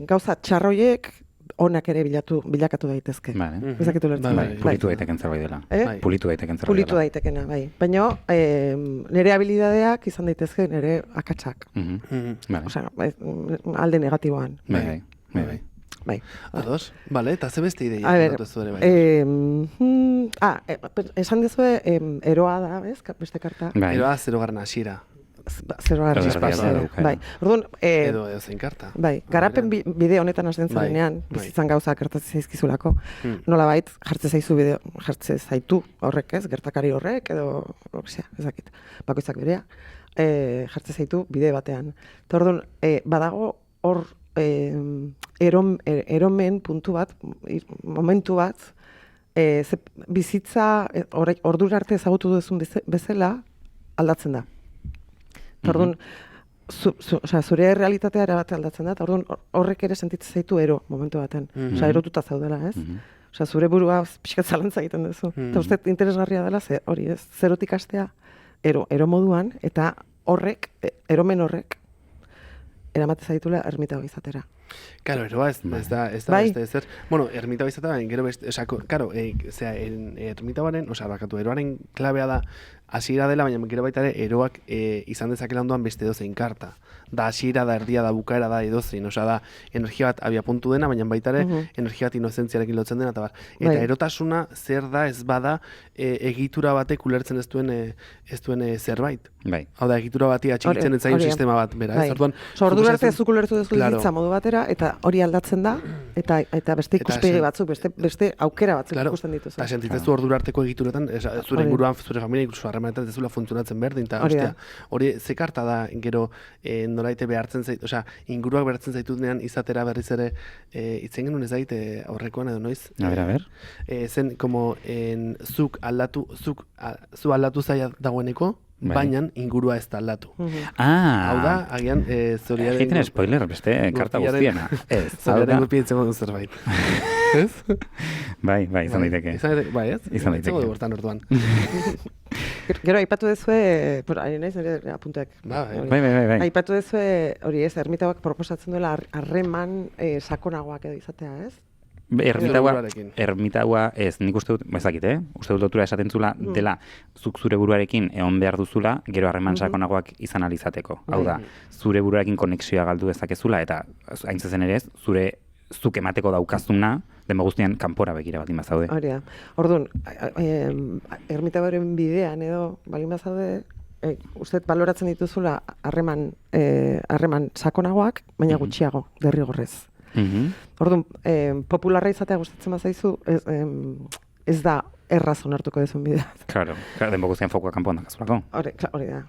gauza txarroiek onak ere bilakatu daitezke. Ezakitu lertzen. Pulitu daiteken zerbait dela. Pulitu daiteken zerbait dela. Pulitu daitekena, bai. Baina, nire habilidadeak izan daitezke nire akatsak. Osea, alde negatiboan. Bai. Ados, bale, eta ze beste ideia dut zure bai? Esan dezue, eroa da, bez, beste karta? Eroa 0. hasiera. 0. hasiera. Bai. Orduan, edo zein karta. Bai, garapen bide honetan hasten zarenean, bizitzan gauzak gertatzen zaizkizulako, nolabait jartze zaitu horrek, ez, gertakari horrek edo ezakit, bakoitzak berea, jartze zaitu bide batean. Eta orduan, badago hor eromen puntu bat, momentu bat, bizitza ordura arte ezagutu duzun bezala aldatzen da. Orduan, zure realitatea erabate aldatzen da, eta orduan horrek ere sentitzen zaitu ero momentu baten. Erotuta zaudela, ez? Zure burua pixkat zalantza egiten duzu. Eta uste interesgarria dela, hori ez, zerotik hastea ero moduan, eta horrek, eromen horrek, eramate zaitula ermitago izatera. Claro, eroa ez da beste ezer. Bueno, ermitago izatera, gero beste, claro, ermitagoaren, bakatu, eroaren klabea da hasiera dela, baina gero baita ere eroak izan dezakela ondoan beste edozein karta. Da hasiera da, erdia da, bukaera da, edozein, da energia bat abia puntu dena, baina baita ere energia bat inozentziarekin lotzen dena, eta bar. Eta erotasuna zer da ez bada egitura batek ulertzen ez duen zerbait. Hau da, egitura bati atxikitzen ez zain sistema bat, bera, ez? Ordura arte zuk ulertu duzu bizitza modu batera, eta hori aldatzen da, eta beste ikuspegi batzuk, beste aukera batzuk ikusten dituzu. Eta sentitzezu ordura arteko egituretan, zure inguruan, zure familia, inkluso harremanetan ez zula funtzionatzen berdin, eta hori ze karta da, gero noraite behartzen zaitu, inguruak behartzen zaitunean izatera berriz ere, itzen genuen ez daite aurrekoan edo noiz. A ver. Zen, como, zu aldatu zaila dagoeneko, baina ingurua ez da aldatu. Hau da, agian, zoriaren... Egiten spoiler, beste karta guztiena. Zoriaren gurpi ditzen godu zerbait. Ez? Bai, izan daiteke. Bai, ez? Izan daiteke. Godu hortan orduan. Gero, aipatu dezue, ari naiz nire apunteak. Bai. Aipatu dezue, hori ez, ermitauak proposatzen duela harreman sakonagoak edo izatea, ez? Ermitaua ez, nik uste dut, ezakit, uste dut lotura esaten zula, dela, zuk zure buruarekin egon behar duzula, gero harreman sakonagoak izan alizateko. Hau da, zure buruarekin konexioa galdu dezakezula, eta hain zuzen ere ez, zuk emateko daukazuna, denbo guztian kanpora begira baldin bazaude. Hori da. Orduan, ermitauaren bidean edo baldin bazaude, uste baloratzen dituzula harreman sakonagoak, baina gutxiago, derrigorrez. Orduan, popularra izatea gustatzen bazaizu, ez da erraz onartuko dezun bidea. Claro, denbo guztian fokua kanpoan dakazulako. Hori da.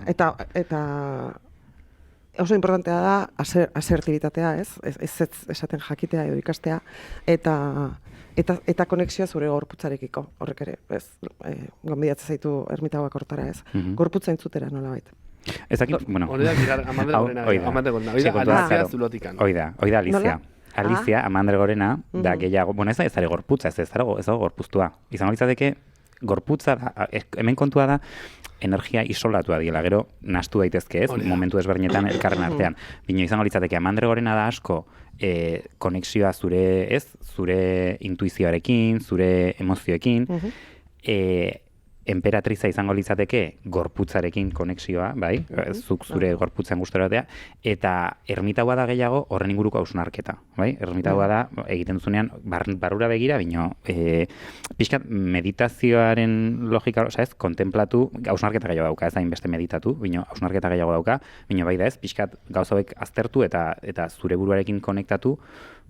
Eta oso importantea da asertibitatea, ez esaten jakitea edo ikastea, eta konexioa zure gorputzarekiko, horrek ere, gonbidatzen zaitu ermitauak hortara, ez? Gorputza entzutera nolabait. Ezakit, bueno. Hori da, Amandre Gorena. Alicia Zulotikan. Hoi da, Alicia. Alicia, Amandre Gorena, da gehiago, bueno, ez da gorputza, ez dago gorpuztua. Izango litzateke, gorputza da, hemen kontua da, energia isolatua diela, gero nahastu daitezke ez, momentu desberdinetan elkarren artean. Bino izango litzateke, Amandre Gorena da asko, konexioa zure intuizioarekin, zure emozioekin, emperatriza izango litzateke gorputzarekin konexioa, bai, zuk zure gorputzen gusturatea, eta ermitaua da gehiago horren inguruko hausnarketa, bai? Ermitaua da egiten duzunean barrura begira, bino pixkat meditazioaren logika, ez, kontemplatu, hausnarketa gehiago dauka, ez da inbeste meditatu, bino hausnarketa gehiago dauka, bino bai da ez, pixkat gauza hauek aztertu eta zure buruarekin konektatu,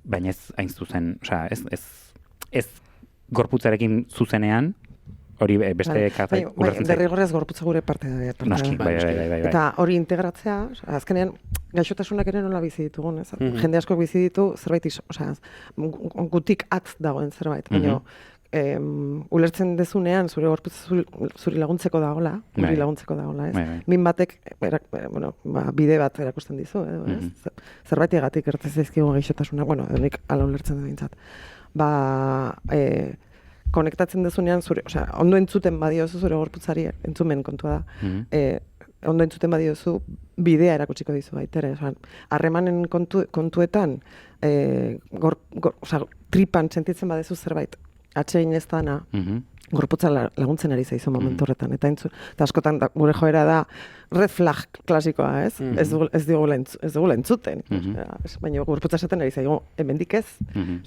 baina ez hain zuzen, osea, ez gorputzarekin zuzenean, hori beste kartai ulertzen. Derrigorrez gorputza gure parte da. Noski, bai. Eta hori integratzea, azkenean, gaixotasunak ere nola bizi ditugun, ez? Jende asko bizi ditu zerbait, gutik atz dagoen zerbait, baina ulertzen dezunean zure gorputza zuri laguntzeko dagoela, ez? Min batek, bide bat erakusten dizu, ez? Zerbaitegatik gertatzen zaizkigu gaixotasuna, nik hala ulertzen dut behintzat. Konektatzen dezunean, ondo entzuten badiozu zure gorputzari, entzumen kontua da, ondo entzuten badiozu, bidea erakutsiko dizu baitere. Harremanen kontuetan, tripan sentitzen badezu zerbait, atsegin ez dana, gorputza laguntzen ari zaizu momentu horretan. Eta askotan gure joera da red flag klasikoa, ez? Ez dugula entzuten. Baina gorputza esaten ari zaigu, hemendik ez.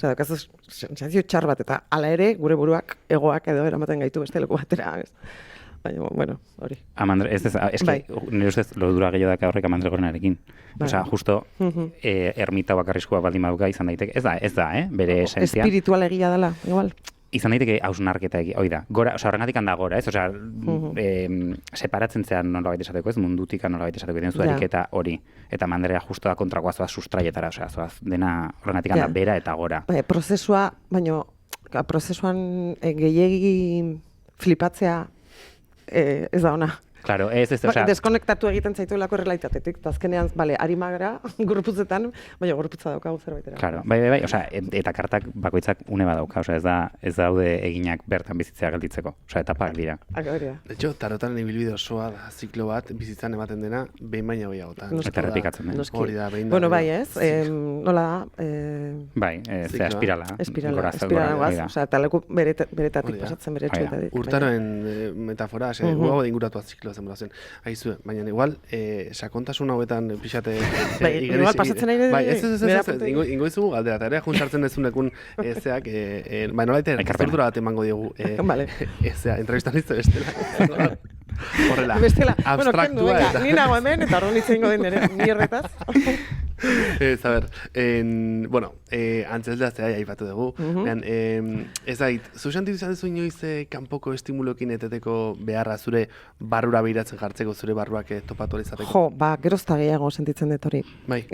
Daukazu sentsazio txar bat, eta hala ere gure buruak, egoak edo eramaten gaitu beste leku batera, ez? Baina, hori. Nire ustez, lodura gehiago daka horrek amandragorenarekin. Justo, ermita bakarrizkoa baldin baduka izan daiteke. Ez da, bere esentzia. Espiritual egia dela, igual. Izan daiteke hausnarketa hoi da. Horrengatik handa gora, ez? Separatzen zean nolabait esateko, ez? Mundutik nolabait esateko den zuariketa hori. Eta mandrea justo da kontrakoa zoaz sustraietara, zoaz dena horrengatik handa bera eta gora. Prozesuan gehiegi flipatzea ez da ona. Claro, deskonektatu egiten zaituelako errealitatetik, eta azkenean, arimagara, gorputzetan, baina gorputza daukagu zerbaitera. Claro, bai, eta kartak bakoitzak une badauka, ez daude eginak bertan bizitzea gelditzeko, etapak dira. De hecho, tarotan ibilbide osoa da, ziklo bat, bizitzan ematen dena, behin baina gehiagotan. Eta errepikatzen den. Hori da, behin da. Bai, ez, nola da? Bai, espirala. Espirala guaz, eta leku beretatik pasatzen bere etxuetatik. Urtaroen metafora, guago da inguratu ziklo zen. Aizue, baina igual, sakontasun hauetan pixate... igual pasatzen nahi ez, ingo izugu galdera, eta ere juntzartzen dezunekun zeak, nolaite, zordura bat emango diogu, entrevistan izte bestela. Horrela, abstraktua eta... Ni nago hemen, eta horren itzen ingo den nire, mierretaz. Antzesdea zera jaipatu dugu. Ez ait, zu sentitu izan dezu inoiz kanpoko estimulokin eteteko beharra zure barrura behiratzen jartzeko zure barruak topatu izateko? Gerozta gehiago sentitzen dut hori. Bai.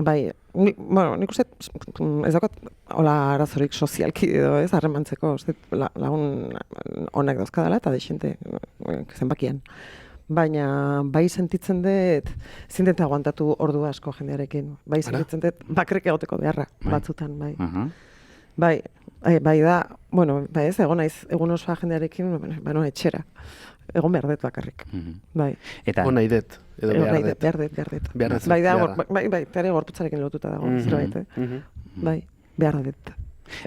Nik uste, ez daukat, hola arazorik sozialki edo ez, harremantzeko, lagun onak dauzkadala eta desente zenbakian. Baina bai sentitzen dut, zinten aguantatu ordu asko jendearekin. Bai sentitzen dut, bakrek egoteko beharra, batzutan, bai. Bai da, ez, egun osoa jendearekin, etxera. Egon behar dut bakarrik. Bai. Nahi dut, edo behar dut. Bai da, tere gorputzarekin lotuta dago, zerbait, bai, behar dut.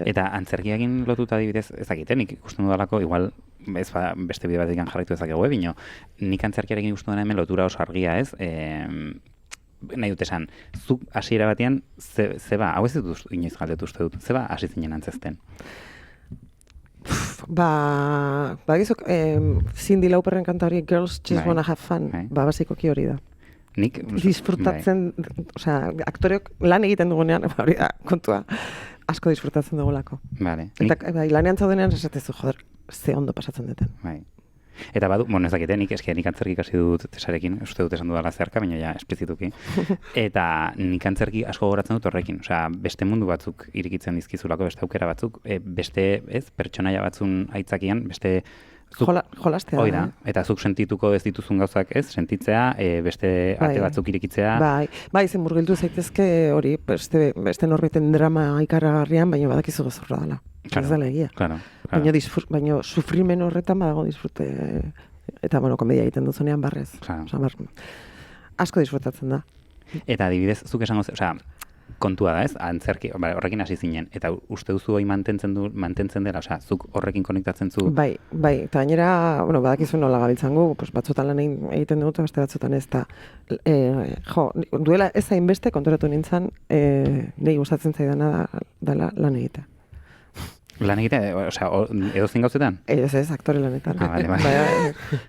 Eta antzerkiakin lotuta adibidez ezakiten, nik ikusten dudalako, igual, beste bide batekin jarraitu ezakegu, bino, nik antzerkiarekin ikusten duen hemen lotura oso argia ez, nahi dut esan, zuk hasiera batean, zeba, hau ez dut inoiz galdetu uste dut, zeba hasi zinen antzezten? Gizuk, Cindy Lauperren kanta hori, Girls Just Wanna Have Fun, basikoki hori da. Nik disfrutatzen, aktoreok lan egiten dugunean, hori da, kontua, asko disfrutatzen dugulako. Eta lanean zaudenean esatezu, ze ondo pasatzen duten. Eta badu, ez dakite, nik antzerki ikasi dut tesarekin, uste dut esan dudala zeharka, baina ja, esplizituki. Eta nik antzerki asko gogoratzen dut horrekin. Beste mundu batzuk irikitzen dizkizulako, beste aukera batzuk, beste, pertsonaia batzun aitzakian, beste... Jolastea. Hoi da, eta zuk sentituko ez dituzun gauzak ez, sentitzea, beste ate batzuk irikitzea. Zen murgildu zaitezke hori, beste norbeten drama ikaragarrian, baina badakizu gozorra dela. Ez dela egia. Baina sufrimen horretan badago disfrute, eta komedia egiten duzunean barrez. Asko disfrutatzen da. Eta adibidez, zuk esango kontua da ez, antzerki, horrekin hasi zinen, eta uste duzu hori mantentzen dela, zuk horrekin konektatzen zu? Bai, eta gainera, badakizu nola gabiltzan gu, batzutan lan egiten dut, beste batzutan ez da, duela ez hainbeste konturatu nintzen, nahi gustatzen zaidana dela lan egitea. Lan egitea, edo zein gauzetan? Ez, aktore lanetan. Bale.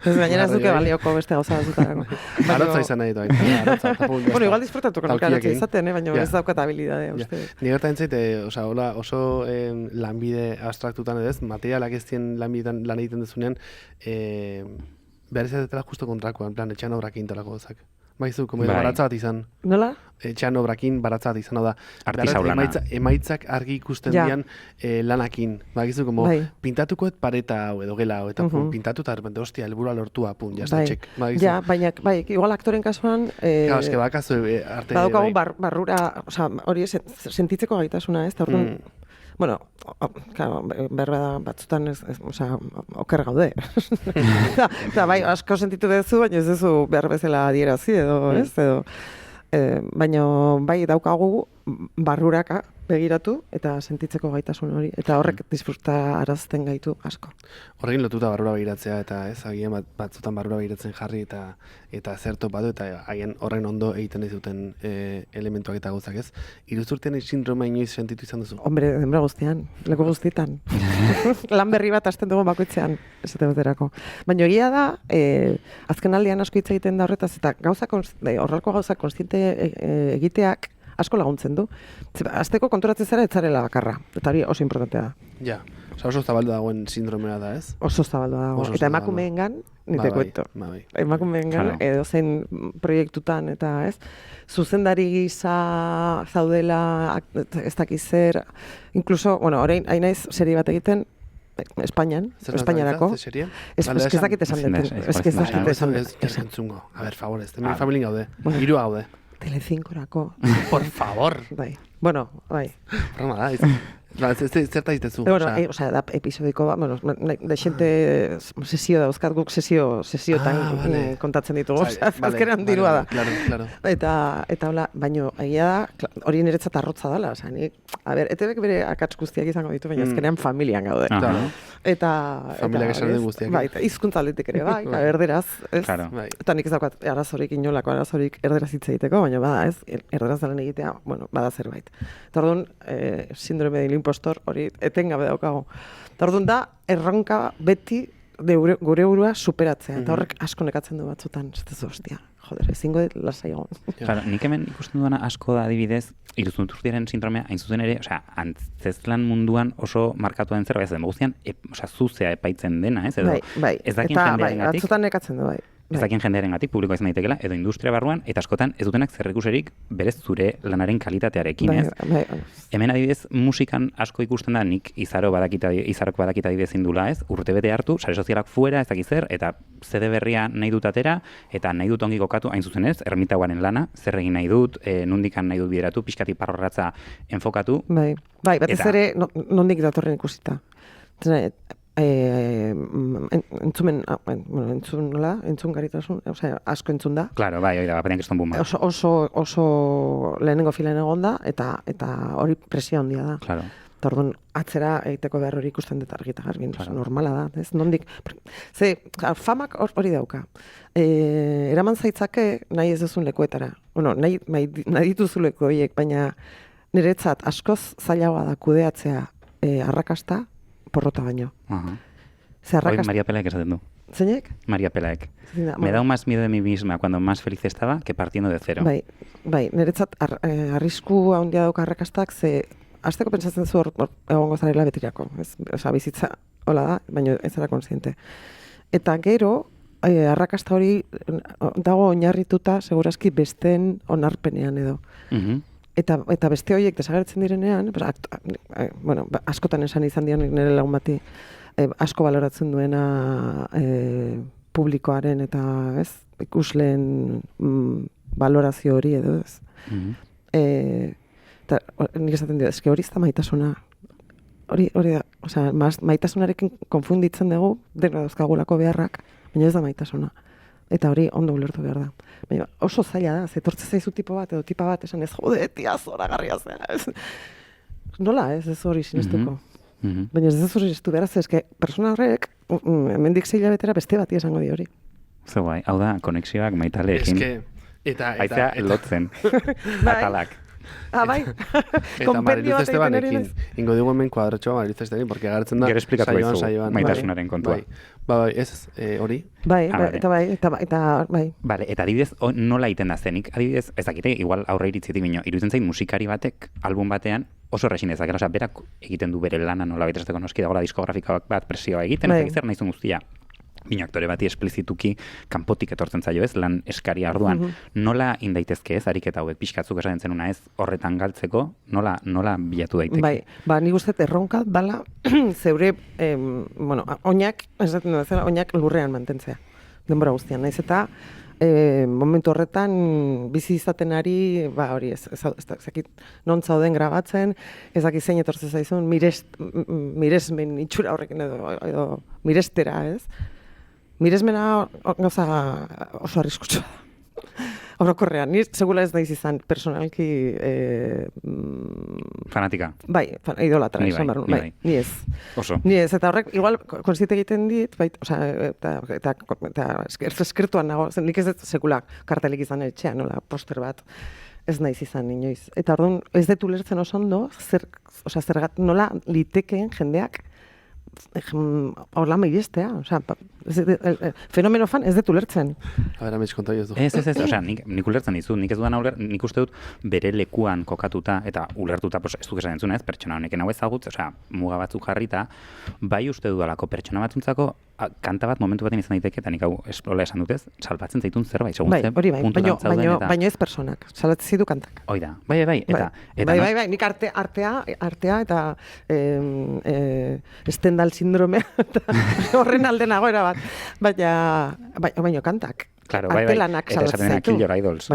Ez gainera ez duke balioko beste gauza batzutarako. Arotza izan nahi doa. Igual disfrutatuko nuke arotza izaten, baina ez daukat habilidadea, uste. Ni gerta entzait, oso lanbide abstraktutan edo materialak ez dien lan egiten dezunean, behar izatetela justo kontrakoa, en plan, etxan aurrak egintolako gozak. Baizu, como baratza bat izan. Nola? Etxean obrakin baratza bat izan, da. Artisau lana. Emaitzak argi ikusten dian lanakin. Bagizu, como pintatukoet pareta hau edo gela hau, eta pintatu eta repente, hostia, helburua lortua, jazta, txek. Ja, baina, igual aktoren kasuan... Claro, eske bakazu arte... Badukagu barrura, hori sentitzeko gaitasuna, ez? Orduan, bueno, claro, berba batzutan oker gaude. Eta bai, asko sentitu duzu, baina ez duzu behar bezala adierazi edo, ez? Baina bai daukagu barruraka begiratu eta sentitzeko gaitasun hori. Eta horrek disfruta arazten gaitu asko. Horrekin lotuta barrura begiratzea eta ez, agian batzutan barrura begiratzen jarri eta zerto badu eta haien horren ondo egiten dizuten elementuak eta gauzak ez. Iruzurtean sindroma inoiz sentitu izan duzu? Hombre, denbora guztian, leku guztietan. Lan berri bat hasten dugu bakoitzean, esate baterako. Baina egia da, azken aldian asko hitz egiten da horretaz, eta horrelako gauza konstiente egiteak asko laguntzen du. Azteko konturatzen zara etzarela bakarra, eta hori oso importantea da. Ja, oso zabaldu dagoen sindromea da, ez? Oso zabaldu dago. Eta emakumeengan, nite kuento. Emakumeengan, edo zen proiektutan, eta ez, zuzendari gisa zaudela, ez dakiz zer, inkluso, bueno, orain hainaiz serie bat egiten, Espainiarako. Ez dakit esan deten. Ez dakit esan deten. A ver, favor, ez den familin gaude. Hiru gaude. Telecincorako. Por favor. Bai. Bueno, bai. Broma da. Zerta ditezu? Bueno, da episodiko bat, bueno, da xente sesio dauzkat guk sesiotan kontatzen ditugu. Azkenean dirua da. Claro. Eta hola, baino egia da, hori niretzat arrotza dela. A ber, ETBek bere akats guztiak izango ditu, baina azkenean familian gaude. Eta familiak esan den guztiak. Bai, hizkuntza aldetik ere, bai, erderaz. Eta nik ez daukat arazorik, inolako arazorik erderaz hitz egiteko, baina bada ez, erderaz dalen egitea, bueno, bada zerbait. Eta orduan, sindrome del impostor hori etengabe daukago. Eta orduan da, erronka beti gure burua superatzea. Eta horrek asko nekatzen du batzutan, ez duzu, hostia, joder, ezingo lasai egon. Claro, nik hemen ikusten duena asko da adibidez, iruzurtiaren sindromea, hain zuzen ere, antzezlan munduan oso markatu den zerbait, ez guztian, zuzea epaitzen dena, ez? Bai, eta batzutan nekatzen du, bai. Ez dakien jendearen gatik, publikoa izan daitekela, edo industria barruan, eta askotan ez dutenak zerrikuserik berez zure lanaren kalitatearekin, ez? Bai. Hemen adibidez, musikan asko ikusten da, nik izarok badakita adibidez indula, ez? Urtebete hartu, sare sozialak fuera, ez dakiz zer, eta CD berria nahi dut atera, eta nahi dut ongi kokatu, hain zuzen ez, ermitagoaren lana, zer egin nahi dut, nondikan nahi dut bideratu, pixkati parrorratza enfokatu. Bai, batez ere, nondik datorren ikusita. Entzun garitasun, asko entzun da. Claro, bai, oida, batean keston buma. Oso lehenengo filen egon da, eta hori presio handia da. Claro. Orduan, atzera egiteko behar hori ikusten dut argita garbi, normala da, ez? Nondik, famak hori dauka. Eraman zaitzake nahi ez duzun lekuetara. Bueno, nahi dituzu leku horiek, baina niretzat askoz zailagoa da kudeatzea arrakasta, porrota baino. Hoy María Pelaek esaten du. ¿Zeinek? María Pelaek. Me da más miedo de mí misma cuando más feliz estaba que partiendo de cero. Bai, niretzat arrisku handia dauka arrakastak, ze hasteko pentsatzen zu egongo zarela betirako. Bizitza hola da, baina ez zara konsiente. Eta gero, arrakasta hori dago oinarrituta segurazki besteen onarpenean edo. Eta beste horiek desagertzen direnean, askotan esan izan dian nire lagun bati, asko baloratzen duena publikoaren eta ikusleen balorazio hori edo ez. Eta nik esaten dira, eske hori ez da maitasuna. Hori da, maitasunarekin konfunditzen dugu, dena dauzkagulako beharrak, baina ez da maitasuna. Eta hori ondo ulertu behar da. Baina oso zaila da, zetortze zaizu tipo bat edo tipa bat, esan ez jode, tia zoragarria zera. Nola ez hori sinestuko. Baina ez hori sinestu behar, eske persona horrek, hemendik 6 hilabetera beste bati esango di hori. Zo bai, hau da, konexioak maitaleekin. Eta lotzen, atalak. Bai. Eta Marilu Estebanekin. Ingo digu hemen kuadrotxoa Marilu Estebanekin, porque agartzen da saioan maitasunaren kontua. Bai, ez hori. Bai. Vale, eta adibidez, nola egiten da zenik? Adibidez, ez dakite, igual aurre iritzitik bino, iruditzen zain musikari batek, album batean, oso resin ezakela, berak egiten du bere lana nola baitezateko noski dagoela diskografika bat presioa egiten, ez zer nahizun guztia. bino aktore bati esplizituki kanpotik etortzen zaio ez, lan eskaria orduan, nola indaitezke ez, ariketa hauek pixkatzuk esaten zenuna ez, horretan galtzeko, nola bilatu daiteke? Bai, nik uste erronka dala, zeure, oinak, esaten dut zela, oinak lurrean mantentzea, denbora guztian, naiz eta, momentu horretan bizi izaten ari, hori ezakit non zauden grabatzen, ezakit zein etortzen zaizun, miresmen itxura horrekin edo mirestera, ez? Miresmena gauza oso arriskutsua da. Orokorrean, ni segula ez naiz izan personalki fanatika. Bai, idolatra, ni ez. Oso. Ni ez, eta horrek, igual, konstiente egiten dit, eta eskertuan nago, nik ez dut sekula kartelik izan etxean, nola, poster bat, ez naiz izan inoiz. Eta orduan, ez dut ulertzen oso ondo, zergat nola litekeen jendeak horla meiestea, fenomeno fan ez dut ulertzen. A ber, amets konta jozu. Ez, nik ulertzen dizu, nik ez duan nik uste dut bere lekuan kokatuta eta ulertuta, ez duk esan entzuna ez, pertsona honeken hau ezagutz, muga batzuk jarrita, bai uste dudalako pertsona batzuntzako kanta bat momentu baten izan daiteke, eta nik hau esprola esan dutez, salbatzen zaitun zerbait, segun zen, puntutan zauden eta... Baina ez personak, salbatzen zitu kantak. Oida, bai, Bai, nik artea eta estendal sindromea, horren alde nagoera bat, baina kantak. Claro, bai, eta esaten dena Kill Your Idols,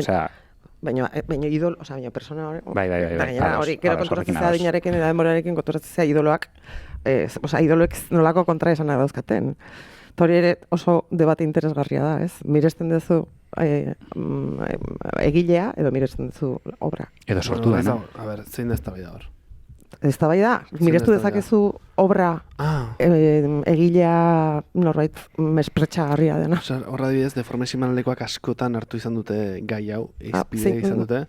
Baina idol, baina persona hori... Bai. Hori, gero konturatzea adinarekin eta demorarekin konturatzea idoloak, idoloek nolako kontra esanak dauzkaten. Eta hori ere oso debate interesgarria da, ez? Miresten duzu egilea edo miresten duzu obra. Edo sortu da, no? A ber, zein da eztabaida hor? Eztabaida, mirestu dezakezu obra egilea norbait mespretxagarria dena. Horra dibidez, Deforme Semanalekoak askotan hartu izan dute gai hau, izpide izan dute,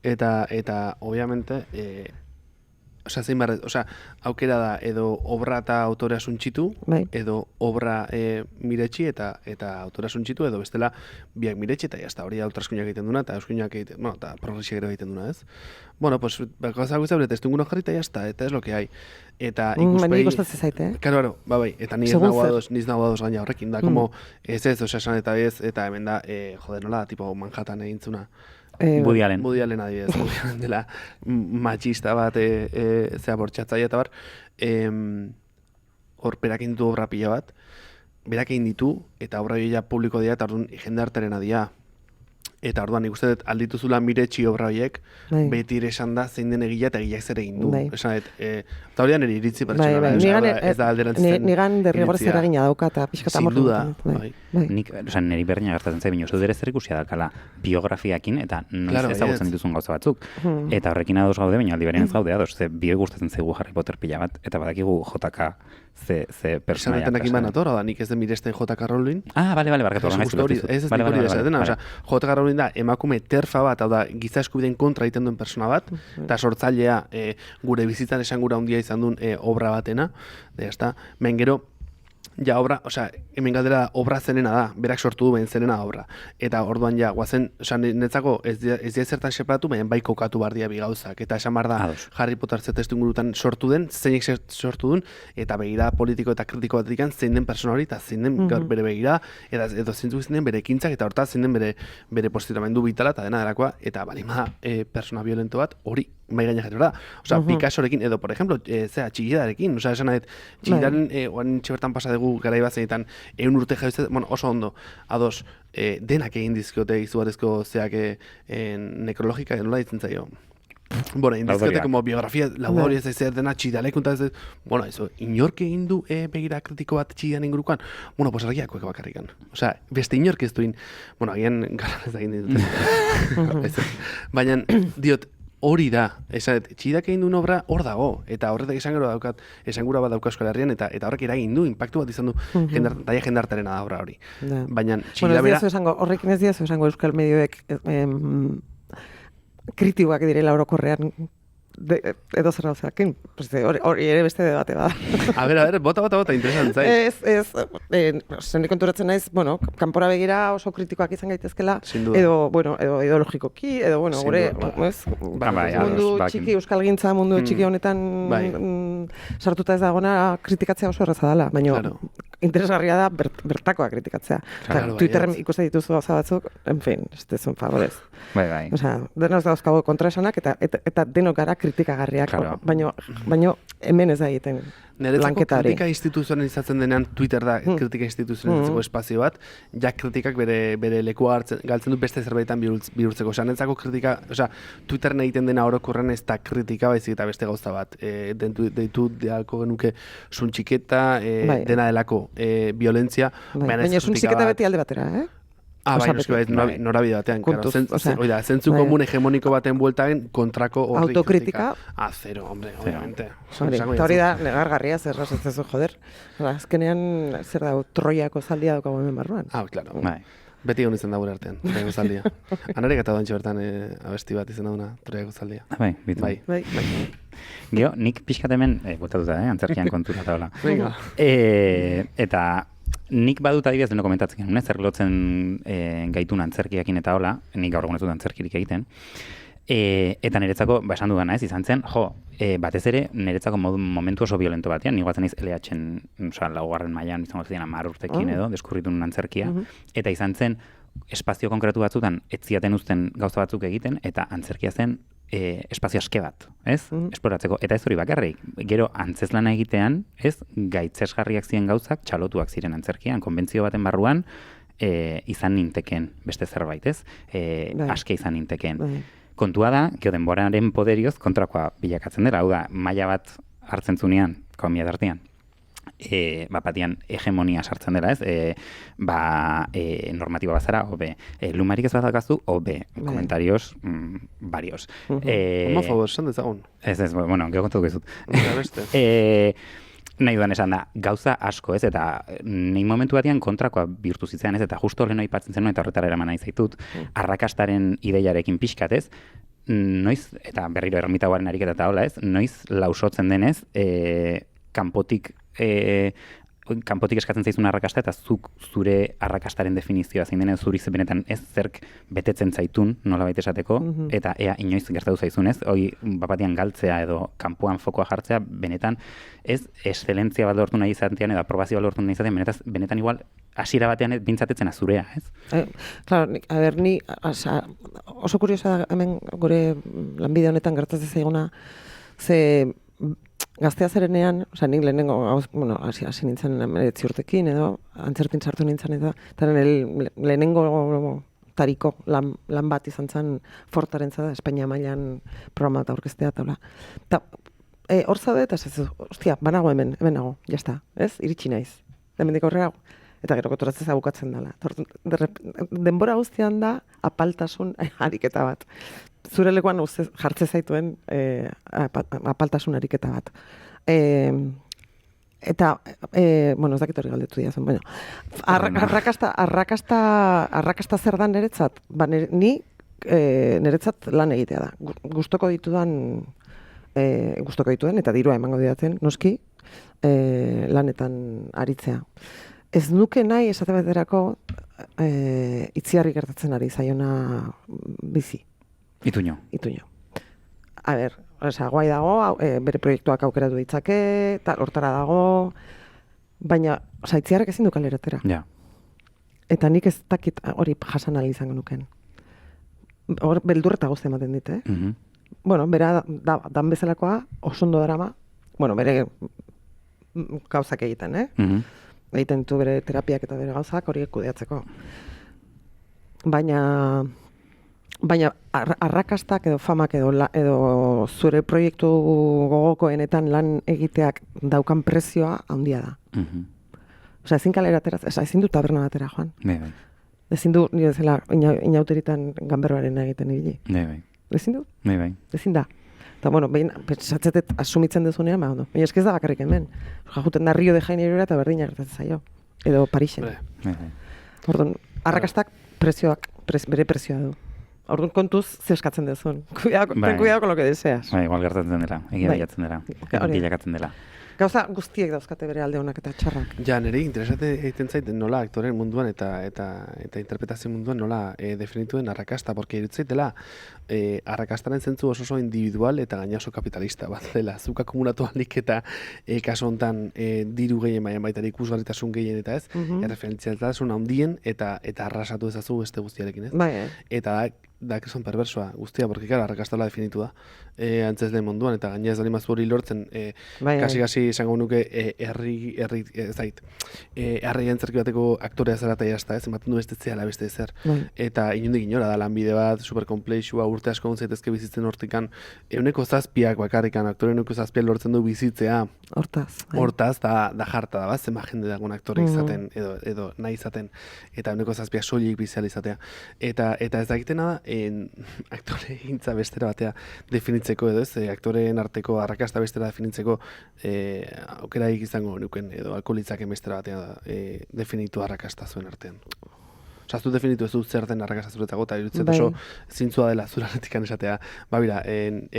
eta obviamente, aukera da, edo obra eta autorea suntxitu, edo obra miretsi eta autorea suntxitu, edo bestela biak miretsi, eta jazta hori autraskuinak egiten duna, eta euskuinak egiten, eta progresiak ere egiten duna, ez? Bueno, pues, bakoazak guzti ez tunguno jarri, eta jazta, eta ez lo que hai. Eta ikuspegi... Baina ikostatzen zaite, eh? Claro, bai, eta ni ez nago ados gaina horrekin, da, como, ez, esan eta ez, eta hemen da, nola, tipo Manhattan egintzuna. Woody Allen. Woody Allen adibidez, dela machista bat, bortxatzaia eta bar, hor berak egin ditu obra pila bat, berak egin ditu, eta obra bila publiko dira, eta orduan jendartaren adia. Eta orduan nik uste dut aldituzula miretsi obra horiek, beti ere esan da zein den egila eta egileak zer egin du. Eta hori da nire iritzi pertsonala, ez da alderantziten. Nigan derrigorrez eragina dauka eta pixkata mortu. Nik, niri berdina gertatzen zai, bino, zudere zer ikusia dakala biografiakin, eta noiz ezagutzen dituzun gauza batzuk. Eta horrekin ados gaude, baina aldi berean ez gaude ados, ze bio gustatzen zaigu Harry Potter pila bat, eta badakigu JK ze personaia. Esanetan ekin banator, da nik ez den miresten JK Rowling. Bale, barkatu, ez nik hori esaten, JK Rowling da emakume terfa bat, hau da, giza eskubideen kontra egiten duen persona bat, eta sortzailea gure bizitzan esangura handia izan duen obra batena, men gero, ja obra, hemen galdera obra zenena da, berak sortu duen zenena obra. Eta orduan ja, guazen, netzako ez dira zertan separatu, baina bai kokatu bardia bi gauzak. Eta esan bar da, Harry Potter testu ingurutan sortu den, zeinek sortu duen, eta begira politiko eta kritiko bat dikan, zein den persona hori, eta zein den bere begira, eta edo zein den bere ekintzak, eta hortaz zein den bere posicionamendu bitala, eta dena derakoa, eta balima persona violento bat, hori mai gaina jarri da. Picassorekin, edo, por ejemplo, Txigidarekin, esan nahet, Txigidaren, oan txebertan pasa dugu garai bat zenetan, 100 urte jauzet, oso ondo, ados, denak egin dizkiote izugarrizko zeak nekrologika, nola ditzen zaio. Bueno, indizkiote como biografia, laudori ez zer dena Txigidalek, bueno, eso, inork egin du begira kritiko bat Txigidan ingurukan, bueno, pues argiakoek bakarrikan. Beste inork ez duin, bueno, agian gara ez egin ditut. Baina, diot, hori da, Txigidak egin duen obra hor dago, eta horretak esangura bat dauka Euskal Herrian, eta horrek eragin du, impactu bat izan du, daia jendartarena da obra hori. Baina, Txigida bera... Horrekin ez diazu esango Euskal Medioek kritikoak direla orokorrean edo zer gauzakin. Hori ere beste debate da. A ber, bota, interesant zait. Nik konturatzen naiz, kanpora begira oso kritikoak izan gaitezkela, edo ideologikoki, edo, gure, mundu txiki, euskalgintza mundu txiki honetan sartuta ez dagona kritikatzea oso erraza dela, baina interesgarria da bertakoa kritikatzea. Claro, Twitterren ikusten dituzu gauza batzuk, en fin, ez dezun favorez. Bai. Osea, denok dauzkago kontraesanak eta denok gara kritikagarriak, Claro. baino hemen ez da egiten Niretzako lanketa hori. kritika instituzionalizatzen denean Twitter da kritika instituzionalizatzeko espazio bat, ja kritikak bere lekua galtzen du beste zerbaitan bihurtzeko. Osea, niretzako kritika, Twitteren egiten dena orokorren ez da kritika baizik eta beste gauza bat. Deitu delako genuke suntxiketa, dena delako violentzia, baina suntxiketa beti alde batera, bai, norabide batean, zentzu komun hegemoniko baten bueltaen kontrako horri autokritika. Zero, hombre, obviamente. Eta hori da, negargarria, zerraz ez zezu, joder. Azkenean, zer da, Troiako zaldia daukago hemen barruan. Claro. Beti egon izan da gure artean, Troiako zaldia. Anarek eta doantxe bertan abesti bat izan dauna, Troiako zaldia. Bai. Gio, nik pixkat hemen, bultatuta, antzerkian kontura eta hola. Venga. Eta nik badut adibidez deno komentatzen genuen, zer lotzen gaitun antzerkiakin eta hola, nik gaur egun ez dut antzerkirik egiten. Eta niretzako, esan dudana izan zen, batez ere niretzako momentu oso violento batean, nik batzen naiz LH-en, laugarren mailan izango ziren 10 urtekin edo, deskurritu nun antzerkia, eta izan zen, espazio konkretu batzutan ez ziaten uzten gauza batzuk egiten, eta antzerkia zen espazio aske bat, ez? Esploratzeko. Eta ez hori bakarrik. Gero antzezlana egitean, ez? Gaitzesgarriak ziren gauzak, txalotuak ziren antzerkian, konbentzio baten barruan, izan ninteken beste zerbait, ez? Aske izan ninteken. Kontua da, gero denboraren poderioz kontrakoa bilakatzen dela, hau da, maila bat hartzen zunean, komia dartean, batian hegemonia sartzen dela, ez? Normatiba bazara, obe, lumarik ez bat dakazu, obe, komentarios, varios. Homofobos, esan dezagun. Ez, bueno, gero kontuko izut. Nahi dudan esan da, gauza asko, ez? Eta nahi momentu batean kontrakoa bihurtu zitzen, ez? Eta justo horren aipatzen zenuen, eta horretara eraman nahi zaitut, arrakastaren ideiarekin pixkat, ez? Noiz, eta berriro ermitagoaren ariketa eta hola, ez? Noiz lausotzen denez, kanpotik eskatzen zaizun arrakasta eta zuk zure arrakastaren definizioa zein denez zuri benetan ez zerk betetzen zaitun nolabait esateko eta ea inoiz gertatu zaizunez, hori bapatian galtzea edo kanpoan fokoa jartzea benetan ez excelentzia bat lortu nahi izatean edo aprobazio bat lortu nahi izatean benetan igual hasiera batean bintzatetzen azurea, ez? Claro, ni oso kuriosa da hemen gure lanbide honetan gertatzen zaiguna ze gaztea zerenean, nik lehenengo, hasi nintzen 19 urtekin edo, antzerkin sartu nintzen eta lehenengo tariko lan bat izan zen Fortaren zada, Espainia mailan programa eta orkestea eta hor zaude eta ostia, banago hemen nago, jazta, ez? Iritsi naiz, hemendik aurrera, eta gero kotoratzez abukatzen dela. Denbora guztian da apaltasun ariketa bat. Zure lekuan jartze zaituen apaltasun ariketa bat. Eta, ez dakit hori galdetu diazun, bueno, arrakasta zer da niretzat? Ni niretzat lan egitea da. Gustoko ditudan eta dirua emango didaten, noski, lanetan aritzea. Ez nuke nahi esate baterako itziarri gertatzen ari zaiona bizi. Ituño. A ber, guai dago, bere proiektuak aukeratu ditzake, hortara dago, baina, itziarrek ezin du kaleratera. Ja. Eta nik ez dakit hori jasan ahal izango nuken. Hor, beldur eta guzti ematen dit, Bueno, bera dan bezalakoa, osondo darama, bere gauzak egiten, egiten du bere terapiak eta bere gauzak horiek kudeatzeko. Baina arrakastak edo famak edo zure proiektu gogokoenetan lan egiteak daukan prezioa handia da. Osea, ezin kalera atera, ezin du taberna batera joan. Bai. Ezin du, nire zela, inauteritan ganberroaren egiten ibili. Bai. Ezin du? Bai. Ezin da. Eta, pensatzetet asumitzen dezunean, ondo. Baina ez da bakarrik hemen. Jajuten da Rio de Janeirora eta berdina gertatzen zaio. Edo Parisen. Orduan, arrakastak bere prezioa du. Orduan, kontuz, ze eskatzen dezun. Ten cuidado con lo que deseas. Igual gertatzen dela, egia bilakatzen dela. Gauza guztiek dauzkate bere alde onak eta txarrak. Ja, nire interesate egiten zait nola aktoren munduan eta interpretazio munduan nola definituen arrakasta, porque irutzait dela arrakastaren zentzu oso individual eta gaina oso kapitalista bat dela. Zuk akumulatu alik eta kaso honetan diru gehien baita ikusgarritasun gehien eta ez, erreferentzialtasun handien eta arrasatu ezazu beste guztiarekin, ez? Bai, Eta da son perversoa guztia, porque claro, arrakastala definitu da. Antzez den munduan eta gaina ez da limazu hori lortzen kasi esango nuke herri antzerki bateko aktorea zara eta jazta, ez? Ematen du beste zehala beste ezer. Eta inundik inora da lanbide bat, superkomplexua, urte asko gontzaitezke bizitzen hortikan, 7 bakarrikan, aktore 7 lortzen du bizitzea. Hortaz, da jarta da, bat, zenba jende dagoen aktore izaten, edo nahi izaten, eta 7 soilik bizial izatea. Eta ez da egitena da, aktore gintza bestera batea definitzeko edo ez, aktoreen arteko arrakasta bestera definitzeko aukeraik izango nuken edo alkoholitzaken bestera batea definitu arrakasta zuen artean. Osa, ez du definitu ez dut zer den arrakasta zuretako, eta irutzen oso zintzua dela zuraletikan esatea,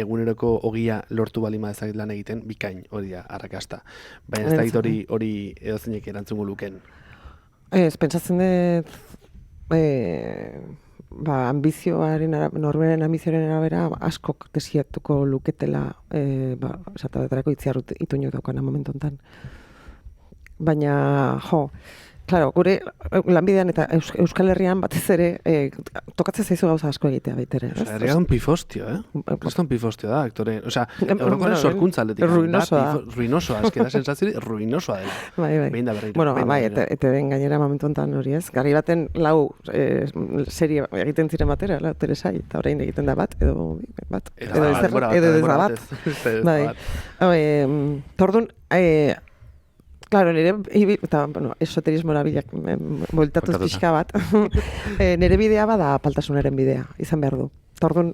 eguneroko ogia lortu balima ezagit lan egiten, bikain hori da arrakasta. Baina ez da hori edozeinek erantzungo luken. Ez, pentsatzen dut, norberen ambizioaren arabera askok desiatuko luketela esatabetarako itziar ituño daukana momentu honetan. Baina, claro, gure lanbidean eta Euskal Herrian batez ere tokatzen zaizu gauza asko egitea baitere. Osa, herrian pifostio, Kriston pifostio da, aktore. Osa, horrekoren sorkuntza aldetik. Ruinosoa, eski da sensaziori, ruinosoa dela. Behin da berriro. Bueno, eta den gainera momentu honetan hori ez. Garri baten lau serie egiten ziren batera, Teresai, eta orain egiten da bat, edo ez da bat. Tordun, claro, eta, esoterismo erabilak bueltatuz pixka bat, nire bidea bada apaltasunaren bidea, izan behar du. Tordun,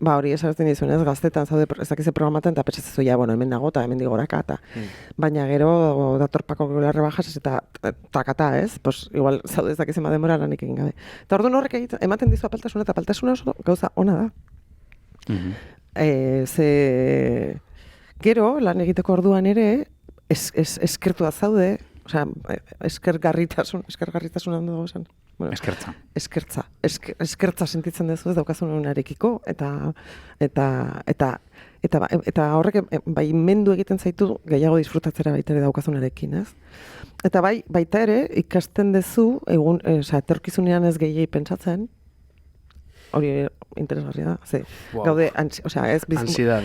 hori esartzen dizunez, gaztetan zaude ezakize programaten, eta pentsatzen ja, hemen nago, eta hemen digoraka, eta baina gero datorpako gularre bajas, eta takata, ez? Pues, igual, zaude ezakize demora lanik egin gabe. Tordun horrek ematen dizu apaltasuna, eta apaltasuna oso gauza ona da. Gero, lan egiteko orduan ere, eskertua zaude, osea, eskergarritasun handu dago zen. Eskertza sentitzen duzu ez daukazun unarekiko, eta horrek bai mendu egiten zaitu gehiago disfrutatzera baita ere daukazunarekin, ez? Eta baita ere ikasten duzu, etorkizunean ez gehiagei pentsatzen, hori interesgarria da, gaude, ez ansiedad,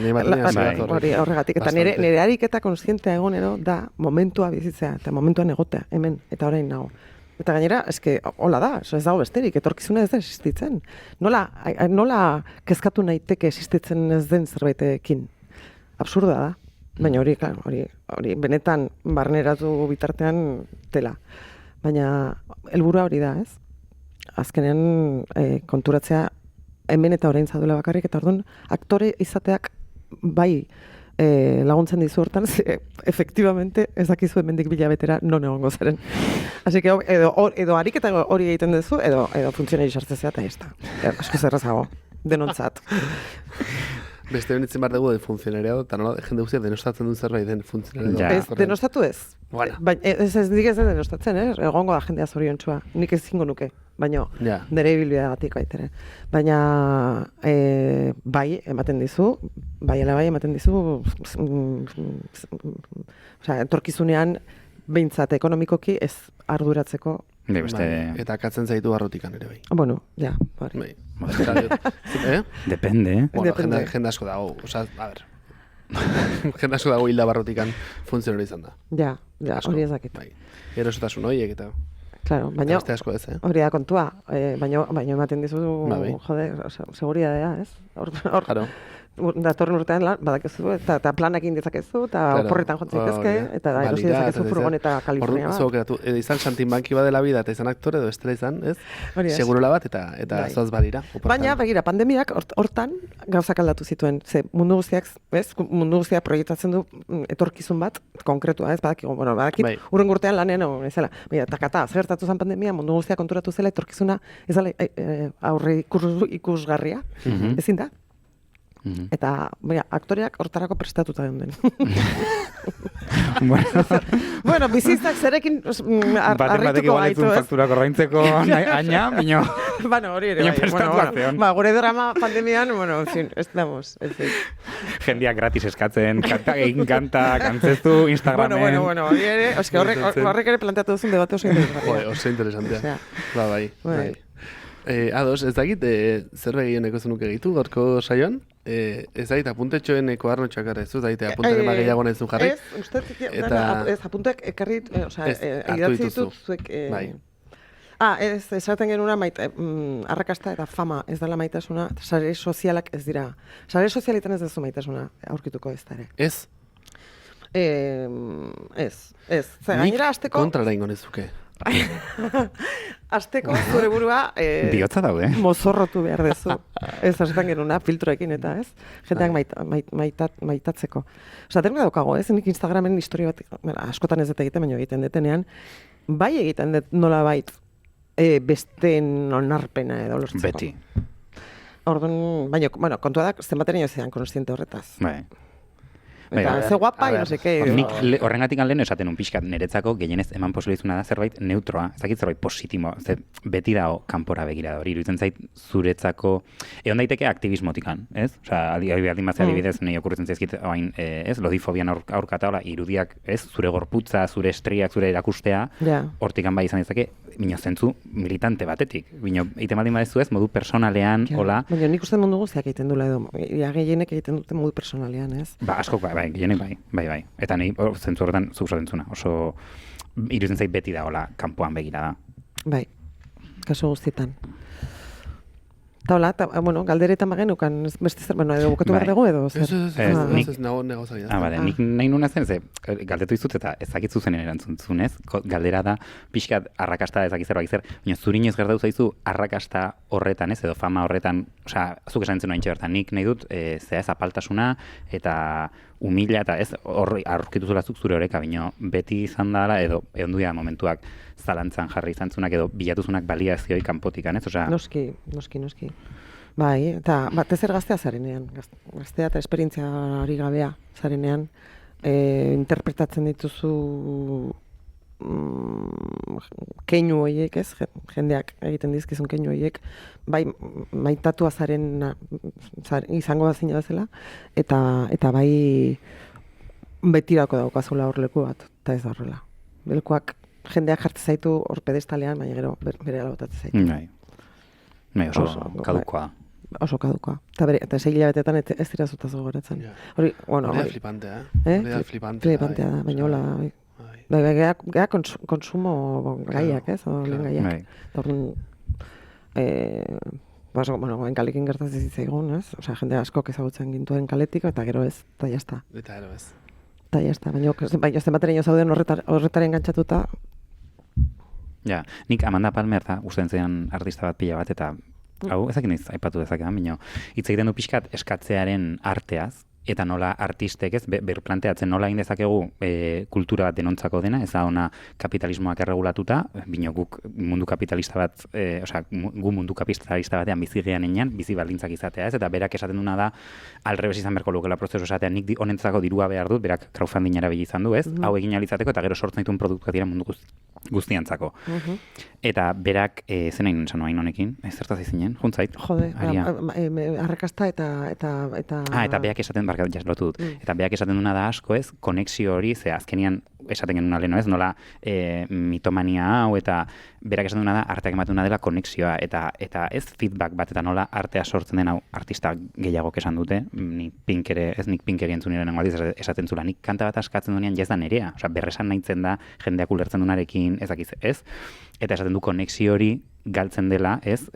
horregatik, eta nire ariketa konsientea egonero da momentua bizitzea, eta momentuan egotea, hemen, eta orain nago. Eta gainera, hola da, ez dago besterik, etorkizuna ez da existitzen. Nola kezkatu naiteke existitzen ez den zerbaitekin? Absurda da, baina hori benetan barneratu bitartean tela. Baina helburua hori da, ez? Azkenean konturatzea hemen eta orain zaudela bakarrik, eta orduan aktore izateak bai laguntzen dizu hortan, efektibamente ez dakizu hemendik bilabetera non egongo zaren. Así que edo ariketa hori egiten duzu, edo funtzionari sartzea eta ez da. Asko zerrazago, denontzat. Beste benitzen behar dugu de funtzionariado, eta nola jende guztiak denostatzen duen zerbait den funtzionariado. Ez, denostatu ez. Ez dik ez den denostatzen, egongo da jendea zoriontsua. Nik ez zingo nuke, baina nire ibilbideagatik baitere. Baina bai ematen dizu, bai ematen dizu, etorkizunean behintzat ekonomikoki ez arduratzeko. Eta katzen zaitu barrotikan ere bai. Bueno, ja, bari. Depende, Jende asko dago, jende asko dago hilda barrotikan funtzionari izan da. Ja, hori ez dakit. Gero esotasun horiek eta... Claro, baina hori da kontua, baina ematen dizu, seguridadea, ez? Claro. Datorren urtean badakezu, eta planekin dezakezu, eta oporretan jotzen zaitezke, eta erosi dezakezu furgoneta Kalifornia bat. Izan Santimbanki badela bida, eta izan aktore, edo estela izan, ez? Segurola bat, eta zoaz badira. Baina, begira, pandemiak hortan gauzak aldatu zituen, mundu guztiak proiektatzen du etorkizun bat, konkretua, ez? Badakit, urren urtean lanean, ezela, takata, zertatu zen pandemia, mundu guztiak konturatu zela, etorkizuna, ez da aurre ikusgarria, ezin da? Eta, aktoreak hortarako prestatuta den. Bueno, bizitzak zerekin harrituko gaitu, ez? Fakturak ordaintzeko aina, bino... Bueno, hori ere, gure drama pandemian, bueno, en fin, estamos, en fin. Jendeak gratis eskatzen, kanta, kantzestu, Instagramen... Bueno, hori ere, horrek ere planteatu duzun debate oso interesantea. Oso interesantea. Bai. Ados, ez dakit, zerbait gehioneko zenuke egitu, gorko saioan? Ez dakit, apuntetxoen koarno txakarra ez, ez dakit, apuntek ema gehiago nahi zuen jarri? Ez, uste, apuntek ekarri, idatzi ditut zuek... Bai. Ez, esaten genuna arrakasta eta fama ez dela maitasuna, sare sozialak ez dira. Sare sozialetan ez duzu maitasuna aurkituko ez da ere. Ez? Ez. Gainera, azteko... Kontrara ingo nezuke. Azteko zure burua bihotza daude. Mozorrotu behar dezu. Ez esaten genuna, filtroekin eta ez. Jendeak maitatzeko. Osa, termina daukago, ez? Nik Instagramen historia bat, askotan ez dut egiten, baina egiten detenean, bai egiten dut nola bait besteen onarpena edo lortzeko. Beti. Orduan, baina, kontua da, zenbaten ino zean konstiente horretaz. Bai. Eta ze guapa, no sé qué. Nik horrengatik lehen esaten un pixkat, niretzako gehienez eman posibilizuna da zerbait neutroa, ez dakit zerbait positibo, beti dago kanpora begira da hori, iruditzen zait zuretzako, egon daiteke aktivismotikan, ez? Osa, aldin bazea adibidez, nahi okurritzen zaizkit, ez, lodifobian aurkata, irudiak, ez, zure gorputza, zure estriak, zure erakustea, hortikan bai izan dezake, bino zentzu militante batetik, bino, egiten baldin badezu ez, modu personalean, hola. Baina nik uste mundu guztiak egiten dula edo, gehienek egiten dute modu personalean, ez? Askok bai, gehienek bai. Eta nahi, zentzu horretan zuk zatentzuna, oso iruditzen zait beti da, hola, kanpoan begira da. Bai, kasu guztietan. Eta hola, bueno, galderetan bagenukan, beste zer, bueno, edo bukatu behar dugu edo, zer? Ez nago negozak. Bale, nik nahi nuna zen, galdetu izut eta ezakitzu zen erantzuntzunez, galdera da, pixkat arrakasta ezakizzer bakizer, baina zurinez gertatu zaizu arrakasta horretan, ez, edo fama horretan, osea, zuk esan zen noaintxe bertan, nik nahi dut, zea ez apaltasuna, eta humila, eta ez, horri aurkituzulazuk zure horreka, bino, beti izan dara, edo onduia momentuak zalantzan jarri izan zunak, edo bilatuzunak baliazioi kanpotikan, ez? Osea... Noski. Bai, eta batez gaztea zarenean, gaztea eta esperientzia hori gabea zarenean, interpretatzen dituzu keinu horiek, ez? Jendeak egiten dizkizun keinu horiek, bai maitatua izango da zina bezala, eta bai betirako daukazula hor leku bat, eta ez da horrela. Belkoak jendeak jartzen zaitu hor pedestalean, baina gero bere alabotatzen zaitu. Bai, oso kadukoa. Oso kadukoa. Eta 6 hilabetetan ez dira zutaz gogoratzen. Hori da flipantea, Flipantea da, baina hola, bai, geha konsumo gaiak, ez? Lehen gaiak. Bueno, kalekin gertatzen zitzaigun, ez? Osea, jende askok ezagutzen gintuen kaletik, eta gero ez, eta jazta. Eta jazta, baina zenbateraino zauden horretaren gantzatuta. Ja, nik Amanda Palmer da, usten zean artista bat pila bat, eta hau ezakin aipatu dezakean, baina hitz egiten du pixkat eskatzearen arteaz, eta nola artistek ez, berplanteatzen nola egin dezakegu kultura bat denontzako dena, ez da ona kapitalismoak erregulatuta, bino guk mundu kapitalista bat, gu mundu kapitalista batean bizi geanean, bizi baldintzak izatea ez, eta berak esaten duna da, alrebes izan berko lukela prozesu esatea, nik honentzako dirua behar dut, berak crowdfunding erabili izan du, ez, hau egin alizateko, eta gero sortzen dituen produktuak dira mundu guztiantzako. Eta berak, zen hain esan hain honekin, zertaz izinen, juntzait? Jode, arrakasta eta... Eta beak esaten, jaslotu dut. Eta beak esaten duna da asko ez, konexio hori, ze azkenian esaten genuen aleno ez, nola mitomania hau, eta berak esaten duna da, arteak ematen duna dela konexioa, eta ez feedback bat, eta nola artea sortzen den hau artista gehiagok esan dute, nik pinkeri entzun niren aldiz esaten zula, nik kanta bat askatzen duenean jaz da nerea, osea, berresan nahitzen da, jendeak ulertzen dunarekin, ezakiz ez, eta esaten du konexio hori galtzen dela, ez,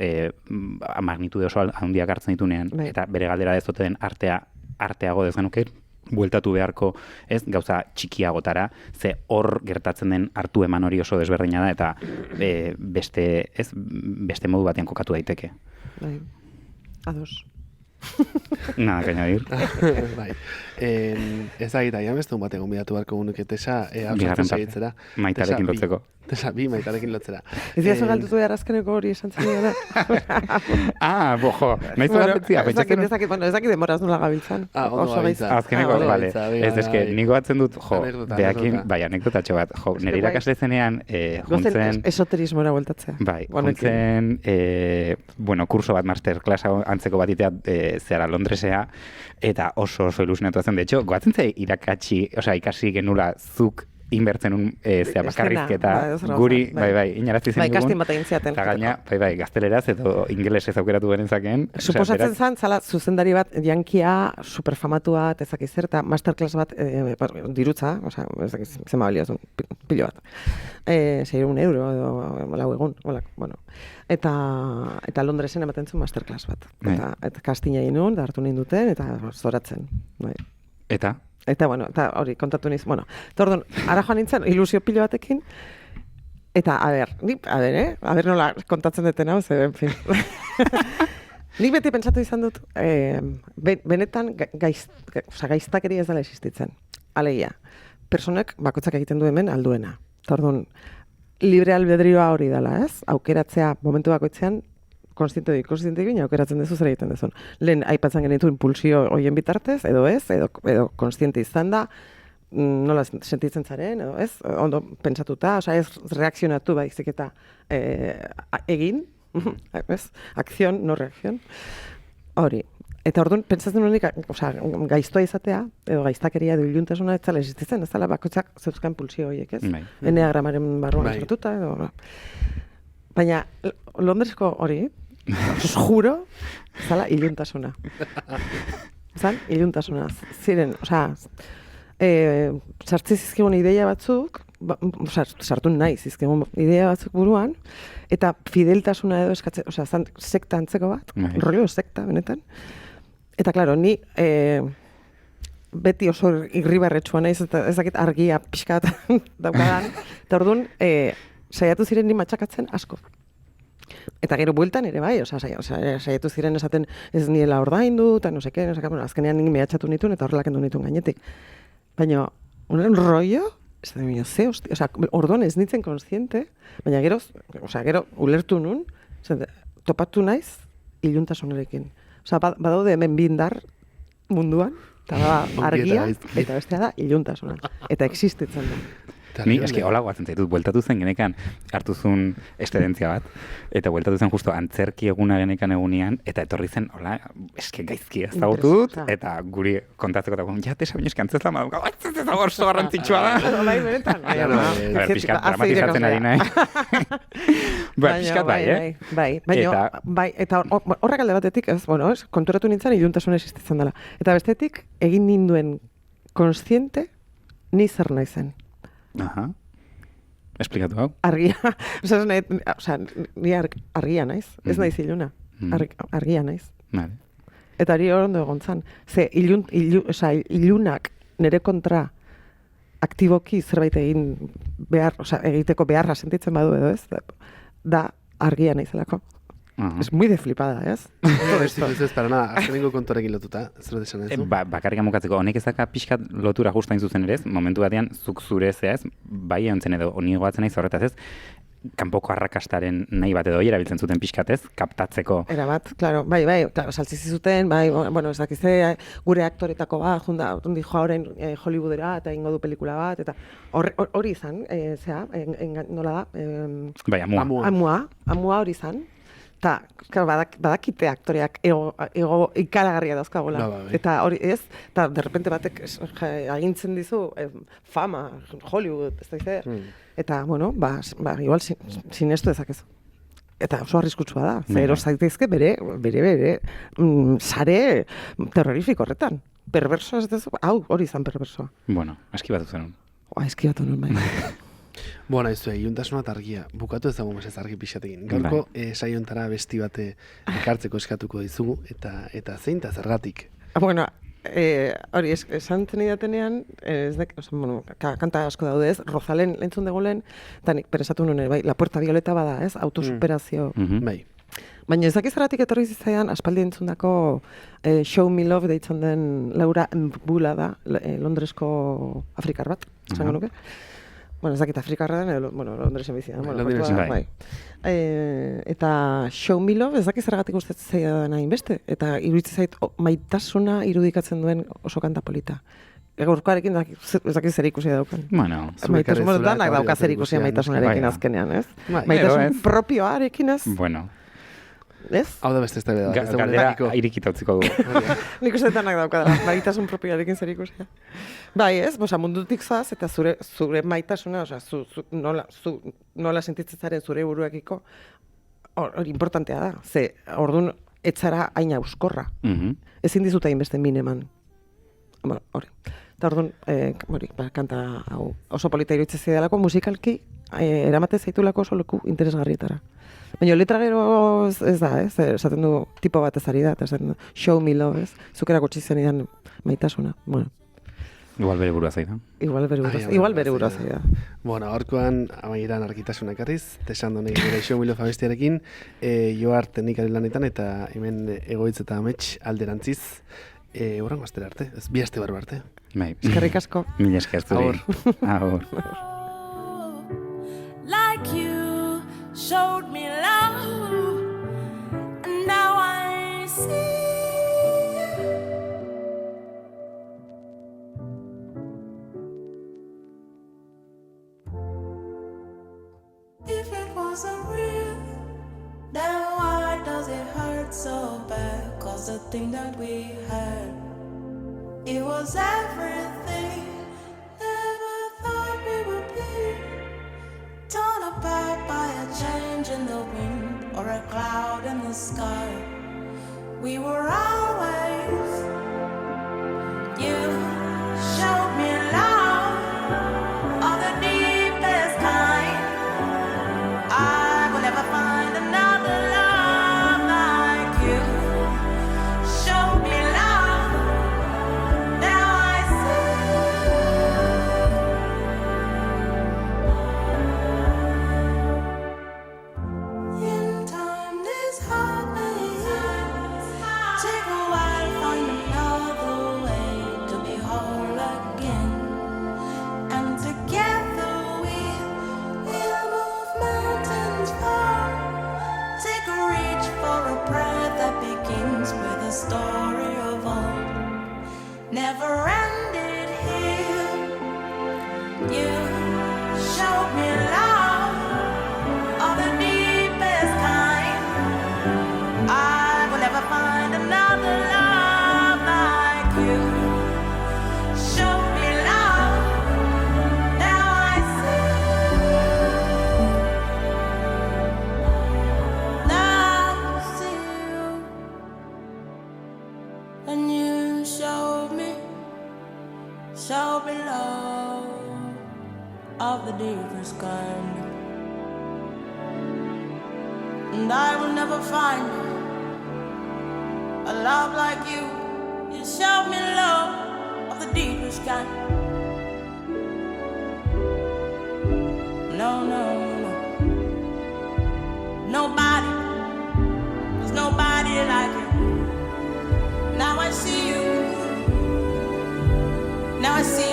magnitude oso handiak hartzen ditunean, eta bere galdera ez den arteago dezanuke, bueltatu beharko, ez, gauza txikiagotara, ze hor gertatzen den hartu eman hori oso desberdina da, eta beste modu batean kokatu daiteke. Bai, ados. Nada, que añadir. Bai. Ez da gita, jamezten bat egon bidatu beharko gunuk etesa, bigarren parte, maitarekin lotzeko. Bi maitarekin lotzera. Ez dira galdutu behar azkeneko hori esan zen dira. Bojo, nahiz galdetzia. Ez dakit demoraz nola gabiltzan. Ondo gabiltza. Azkeneko, bale. Ez eske, niko batzen dut, behakin, anekdotatxo bat. Nire irakasle zenean, juntzen... Esoterismora bueltatzea. Bai, juntzen, kurso bat, masterclass antzeko bat itea, zehara Londresea, eta oso ilusionatu zen. De hecho, goatzen zei ikasi genula zuk inbertzen bakarrizketa guri, inarazti zen dugun. Kastin bat egin ziaten. Eta gaina, gazteleraz edo ingelesez aukeratu beren zaken. Suposatzen zan, zala, zuzendari bat, jankia, superfamatua, ezak izer, eta masterclass bat dirutza, zema balioazun, pilo bat. 6 euro, edo lau egun, bueno. Eta Londresen ematen zuen masterclass bat. Eta kastina egin nuen, da hartu ninduten, eta zoratzen. Eta, hori, kontatu niz, tordon, ara joan nintzen, ilusio pilo batekin, eta, a ber nola kontatzen deten hau, en fin. Nik beti pentsatu izan dut, benetan gaiztakeri ez dela existitzen. Alegia, personek bakoitzak egiten du hemen alduena. Tordon, libre albedrioa hori dela, ez? Aukeratzea momentu bakoitzean, konstiente gina aukeratzen dezu zer egiten dezun. Lehen aipatzen genitu impulsio hoien bitartez, edo ez, edo konstiente izan da, nola sentitzen zaren, edo ez, ondo pentsatuta, ez reakzionatu baizik eta egin, ez, akzion, no reakzion, hori. Eta orduan, pentsatzen honik, gaiztoa izatea, edo gaiztakeria edo iluntasuna ez zala existitzen, ez zala bakoitzak zeuzkan pulsio horiek, ez? Enneagramaren barruan sartuta, edo... Baina, Londresko hori, juro, zala iluntasuna. Iluntasuna. Ziren, sartzi zizkigun ideia batzuk, sartu nahi zizkigun ideia batzuk buruan, eta fideltasuna edo eskatzen, sekta antzeko bat, rollo sekta, benetan. Eta, klaro, ni beti oso irribarretxua naiz, ez dakit argia pixka bat daukadan, eta orduan, saiatu ziren ni matxakatzen asko. Eta gero bueltan ere bai, saiatu ziren esaten ez niela ordaindu, eta no seke, azkenean nik mehatxatu nituen, eta horrelak endu nituen gainetik. Baina, unen rollo, orduan ez nintzen konstiente, baina gero ulertu nun, topatu naiz iluntasunarekin. Badaude hemen bindar munduan, eta argia, eta bestea da iluntasuna. Eta existitzen da. Ni eski hola guatzen zaitut, bueltatu zen genekan hartuzun estedentzia bat, eta bueltatu zen justo antzerki eguna genekan egunean, eta etorri zen, hola, eski gaizki ez dagotu dut, eta guri kontatzeko dagoen, tesa baino eski antzezla maduka, ez da oso garrantzitsua da. Bai, benetan. Piskat dramatizatzen ari nahi. Piskat bai, bai, eta horrek alde batetik, konturatu nintzen iluntasun existitzen dela. Eta bestetik, egin ninduen konstiente, ni zer nahi zen. Aha. Esplikatu hau? Argia. Ni argia naiz. Ez naiz iluna. Argia naiz. Vale. Eta hori hor ondo egon zan. Ze ilunak nire kontra aktiboki zerbait egiteko beharra sentitzen badu edo ez, da argia naizelako. Es muy de flipada, ez? Ez para nada, azkenengo kontorekin lotuta, zer desan ez du? Bakarrik amukatzeko, honek ez daka pixkat lotura justain zuzen ere, momentu batean, zuk zure zeaz, bai eontzen edo, honi goatzen nahi zorretaz ez, kanpoko arrakastaren nahi bat edo erabiltzen zuten pixkatez, kaptatzeko. Era bat, claro, bai, saltzizi zuten, bai, ez dakize, gure aktoretako bat, jundi joa orain Hollywoodera, eta ingo du pelikula bat, eta hori izan, nola da? Bai, amua hori izan. Eta, badakite aktoreak ego ikaragarria dauzkagola. Eta hori ez, eta derrepente batek agintzen dizu fama, Hollywood, ez da izer. Eta, igual sinestu ezakezu. Eta oso arriskutsua da. Zero zaitezke bere sare terrorifiko horretan. Perverso ez dezu, hori izan perversoa. Bueno, eskibatu zenun. Eskibatu nuen, bai. Bueno, ez du, iluntasuna eta argia. Bukatu ez dago mesez argi pixatekin. Gaurko saiontara besti bate ekartzeko eskatuko dizugu, eta zein eta zergatik. Bueno, hori, esan zenidatenean, kanta asko daude ez, Rozalen entzun degulen, eta nik peresatu nuen, bai, La Puerta Violeta bada ez, autosuperazio. Bai. Baina ez dakizaratik etorri zitzaidan, aspaldi entzundako Show Me Love deitzen den Laura Mbula da, Londresko afrikar bat, esango nuke. Bueno, ez dakit Afrikarra den, Londresen bizian. Londresen, bai. Eta Show Me Love, ez dakit zergatik gustatzen zaia da hainbeste. Eta iruditzen zait maitasuna irudikatzen duen oso kanta polita. Gaurkoarekin ez dakit zer ikusia daukan. Bueno, maitasun danak dauka zer ikusia maitasunarekin azkenean, ez? Maitasun propioarekin, ez? Bueno. Ez? Hau da beste ez da. Galdera irikita utziko dugu. Nik uste danak dauka da, maitasun propioarekin zer ikusia. Bai, ez? Mundutik zaz, eta zure maitasuna, nola sentitzen zaren zure buruakiko, hori importantea da. Ze, orduan, etzara hain auskorra. Ezin dizuta inbeste min eman. Hori. Eta orduan, kanta hau oso polita iruditzen zidalako, musikalki, eramate zaitulako oso leku interesgarrietara. Baina letra gero ez da, ez? Esaten du tipo bat ez ari da, esaten du Show Me Love, ez? Zukerako txizen idan maitasuna. Bueno. Igual bere burua zaida. Igual bere burua zaida. Bueno, horkoan amaieran argitasuna ekarriz, tesando nahi gure Show Me Love abestiarekin, Joar teknikari lanetan eta hemen egoitz eta amets alderantziz, horrengo astera arte, ez bi aste barru arte. Eskerrik asko. Mila esker zuri. Agur. Like you showed me love, and now I see. If it wasn't real, then why does it hurt so bad? 'Cause the thing that we had, it was everything. Never thought we would be torn apart by a change in the wind or a cloud in the sky. We were always, you showed me love of the deepest kind. I will never find another love like you. Show me love, now I see. In time this heart may take a while, find another way to be whole again. And together we'll move mountains far. Take a reach for a prayer that begins with a story of old. Never ended here. You showed me love of the deepest kind. I will never find another love like you. Show me love, now I see. Now I see you, and you showed me love of the deepest kind. And I will never find a love like you. You showed me love of the deepest kind. No, no, no. Nobody, there's nobody like you. Now I see you. Now I see